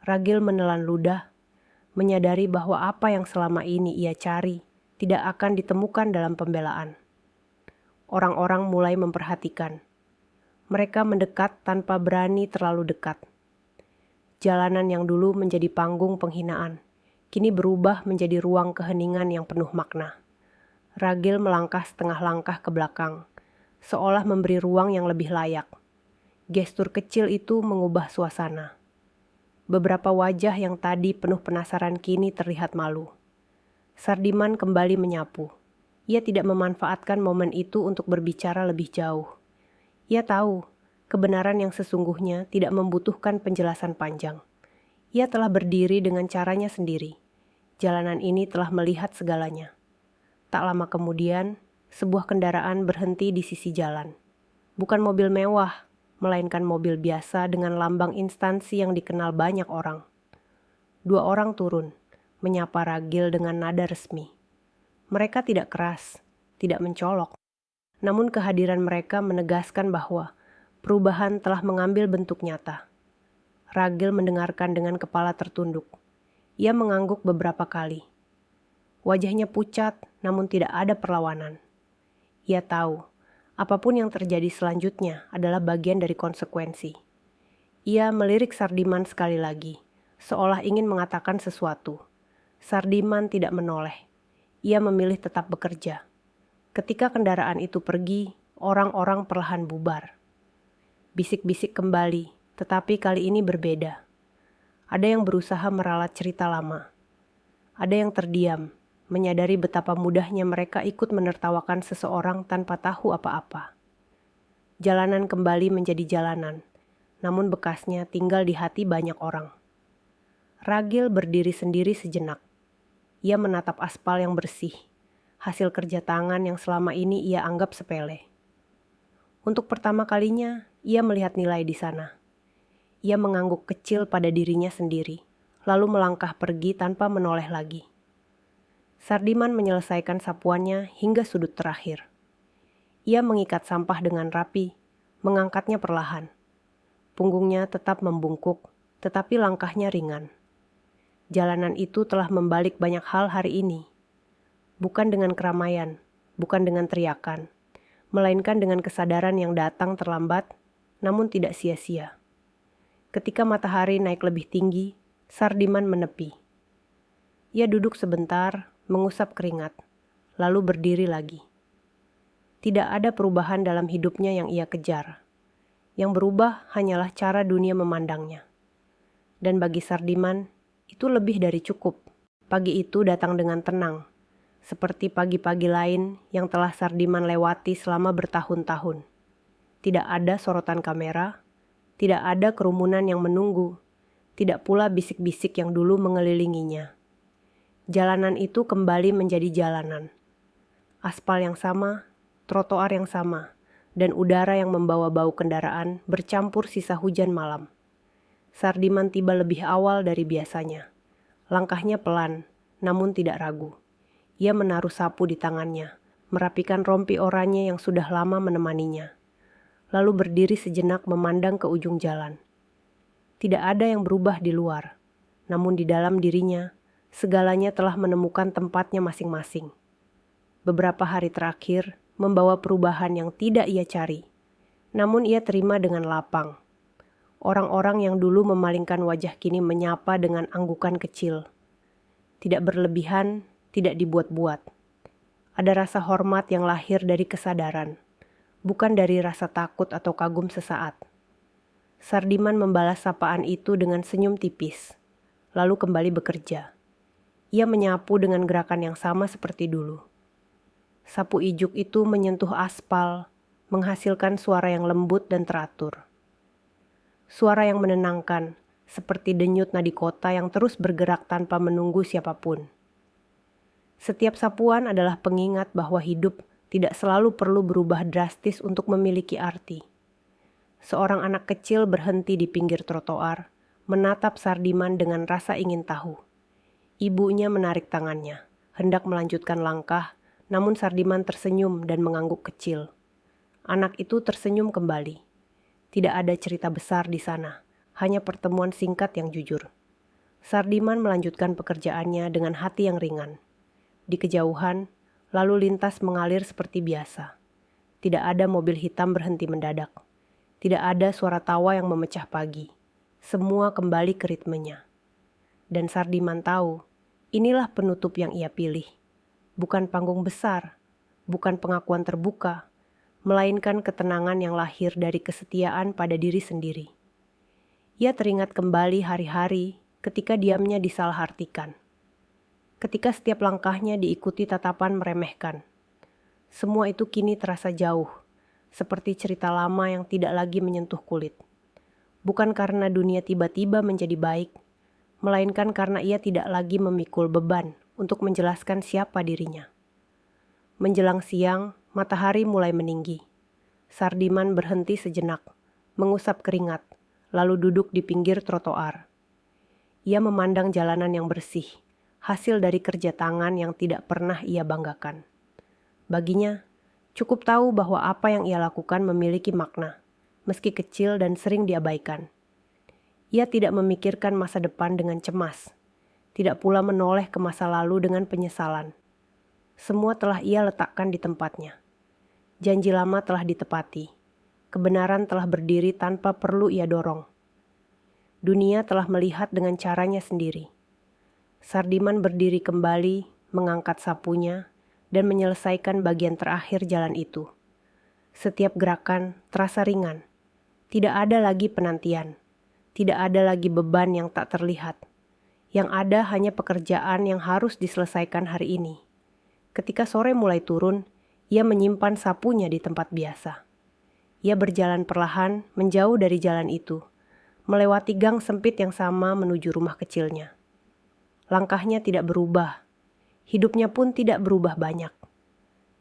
Ragil menelan ludah, menyadari bahwa apa yang selama ini ia cari tidak akan ditemukan dalam pembelaan. Orang-orang mulai memperhatikan. Mereka mendekat tanpa berani terlalu dekat. Jalanan yang dulu menjadi panggung penghinaan, kini berubah menjadi ruang keheningan yang penuh makna. Ragil melangkah setengah langkah ke belakang, seolah memberi ruang yang lebih layak. Gestur kecil itu mengubah suasana. Beberapa wajah yang tadi penuh penasaran kini terlihat malu. Sardiman kembali menyapu. Ia tidak memanfaatkan momen itu untuk berbicara lebih jauh. Ia tahu, kebenaran yang sesungguhnya tidak membutuhkan penjelasan panjang. Ia telah berdiri dengan caranya sendiri. Jalanan ini telah melihat segalanya. Tak lama kemudian, sebuah kendaraan berhenti di sisi jalan. Bukan mobil mewah, melainkan mobil biasa dengan lambang instansi yang dikenal banyak orang. 2 orang turun, menyapa Ragil dengan nada resmi. Mereka tidak keras, tidak mencolok. Namun kehadiran mereka menegaskan bahwa perubahan telah mengambil bentuk nyata. Ragil mendengarkan dengan kepala tertunduk. Ia mengangguk beberapa kali. Wajahnya pucat, namun tidak ada perlawanan. Ia tahu, apapun yang terjadi selanjutnya adalah bagian dari konsekuensi. Ia melirik Sardiman sekali lagi, seolah ingin mengatakan sesuatu. Sardiman tidak menoleh. Ia memilih tetap bekerja. Ketika kendaraan itu pergi, orang-orang perlahan bubar. Bisik-bisik kembali, tetapi kali ini berbeda. Ada yang berusaha meralat cerita lama. Ada yang terdiam, menyadari betapa mudahnya mereka ikut menertawakan seseorang tanpa tahu apa-apa. Jalanan kembali menjadi jalanan, namun bekasnya tinggal di hati banyak orang. Ragil berdiri sendiri sejenak. Ia menatap aspal yang bersih, hasil kerja tangan yang selama ini ia anggap sepele. Untuk pertama kalinya, ia melihat nilai di sana. Ia mengangguk kecil pada dirinya sendiri, lalu melangkah pergi tanpa menoleh lagi. Sardiman menyelesaikan sapuannya hingga sudut terakhir. Ia mengikat sampah dengan rapi, mengangkatnya perlahan. Punggungnya tetap membungkuk, tetapi langkahnya ringan. Jalanan itu telah membalik banyak hal hari ini. Bukan dengan keramaian, bukan dengan teriakan, melainkan dengan kesadaran yang datang terlambat, namun tidak sia-sia. Ketika matahari naik lebih tinggi, Sardiman menepi. Ia duduk sebentar, mengusap keringat, lalu berdiri lagi. Tidak ada perubahan dalam hidupnya yang ia kejar. Yang berubah hanyalah cara dunia memandangnya. Dan bagi Sardiman, itu lebih dari cukup. Pagi itu datang dengan tenang, seperti pagi-pagi lain yang telah Sardiman lewati selama bertahun-tahun. Tidak ada sorotan kamera, tidak ada kerumunan yang menunggu, tidak pula bisik-bisik yang dulu mengelilinginya. Jalanan itu kembali menjadi jalanan. Aspal yang sama, trotoar yang sama, dan udara yang membawa bau kendaraan bercampur sisa hujan malam. Sardiman tiba lebih awal dari biasanya. Langkahnya pelan, namun tidak ragu. Ia menaruh sapu di tangannya, merapikan rompi oranye yang sudah lama menemaninya. Lalu berdiri sejenak memandang ke ujung jalan. Tidak ada yang berubah di luar, namun di dalam dirinya, segalanya telah menemukan tempatnya masing-masing. Beberapa hari terakhir membawa perubahan yang tidak ia cari, namun ia terima dengan lapang. Orang-orang yang dulu memalingkan wajah kini menyapa dengan anggukan kecil. Tidak berlebihan, tidak dibuat-buat. Ada rasa hormat yang lahir dari kesadaran, bukan dari rasa takut atau kagum sesaat. Sardiman membalas sapaan itu dengan senyum tipis, lalu kembali bekerja. Ia menyapu dengan gerakan yang sama seperti dulu. Sapu ijuk itu menyentuh aspal, menghasilkan suara yang lembut dan teratur. Suara yang menenangkan, seperti denyut nadi kota yang terus bergerak tanpa menunggu siapapun. Setiap sapuan adalah pengingat bahwa hidup tidak selalu perlu berubah drastis untuk memiliki arti. seorang anak kecil berhenti di pinggir trotoar, menatap Sardiman dengan rasa ingin tahu. Ibunya menarik tangannya, hendak melanjutkan langkah, namun Sardiman tersenyum dan mengangguk kecil. Anak itu tersenyum kembali. Tidak ada cerita besar di sana, hanya pertemuan singkat yang jujur. Sardiman melanjutkan pekerjaannya dengan hati yang ringan. Di kejauhan, lalu lintas mengalir seperti biasa. Tidak ada mobil hitam berhenti mendadak. Tidak ada suara tawa yang memecah pagi. Semua kembali ke ritmenya. Dan Sardiman tahu, inilah penutup yang ia pilih. Bukan panggung besar, bukan pengakuan terbuka, melainkan ketenangan yang lahir dari kesetiaan pada diri sendiri. Ia teringat kembali hari-hari ketika diamnya disalahartikan. Ketika setiap langkahnya diikuti tatapan meremehkan. Semua itu kini terasa jauh, seperti cerita lama yang tidak lagi menyentuh kulit. Bukan karena dunia tiba-tiba menjadi baik, melainkan karena ia tidak lagi memikul beban untuk menjelaskan siapa dirinya. Menjelang siang, matahari mulai meninggi. Sardiman berhenti sejenak, mengusap keringat, lalu duduk di pinggir trotoar. Ia memandang jalanan yang bersih, hasil dari kerja tangan yang tidak pernah ia banggakan. Baginya, cukup tahu bahwa apa yang ia lakukan memiliki makna, meski kecil dan sering diabaikan. Ia tidak memikirkan masa depan dengan cemas, tidak pula menoleh ke masa lalu dengan penyesalan. Semua telah ia letakkan di tempatnya. Janji lama telah ditepati, kebenaran telah berdiri tanpa perlu ia dorong. Dunia telah melihat dengan caranya sendiri. Sardiman berdiri kembali, mengangkat sapunya, dan menyelesaikan bagian terakhir jalan itu. Setiap gerakan terasa ringan. Tidak ada lagi penantian. Tidak ada lagi beban yang tak terlihat. Yang ada hanya pekerjaan yang harus diselesaikan hari ini. Ketika sore mulai turun, ia menyimpan sapunya di tempat biasa. Ia berjalan perlahan menjauh dari jalan itu, melewati gang sempit yang sama menuju rumah kecilnya. Langkahnya tidak berubah, hidupnya pun tidak berubah banyak.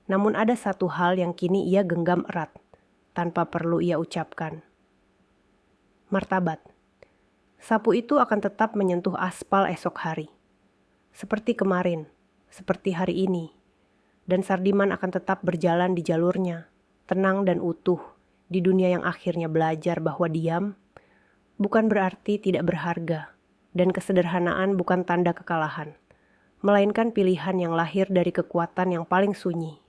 Namun ada satu hal yang kini ia genggam erat, tanpa perlu ia ucapkan. Martabat. Sapu itu akan tetap menyentuh aspal esok hari. Seperti kemarin, seperti hari ini. Dan Sardiman akan tetap berjalan di jalurnya, tenang dan utuh, di dunia yang akhirnya belajar bahwa diam bukan berarti tidak berharga, dan kesederhanaan bukan tanda kekalahan, melainkan pilihan yang lahir dari kekuatan yang paling sunyi.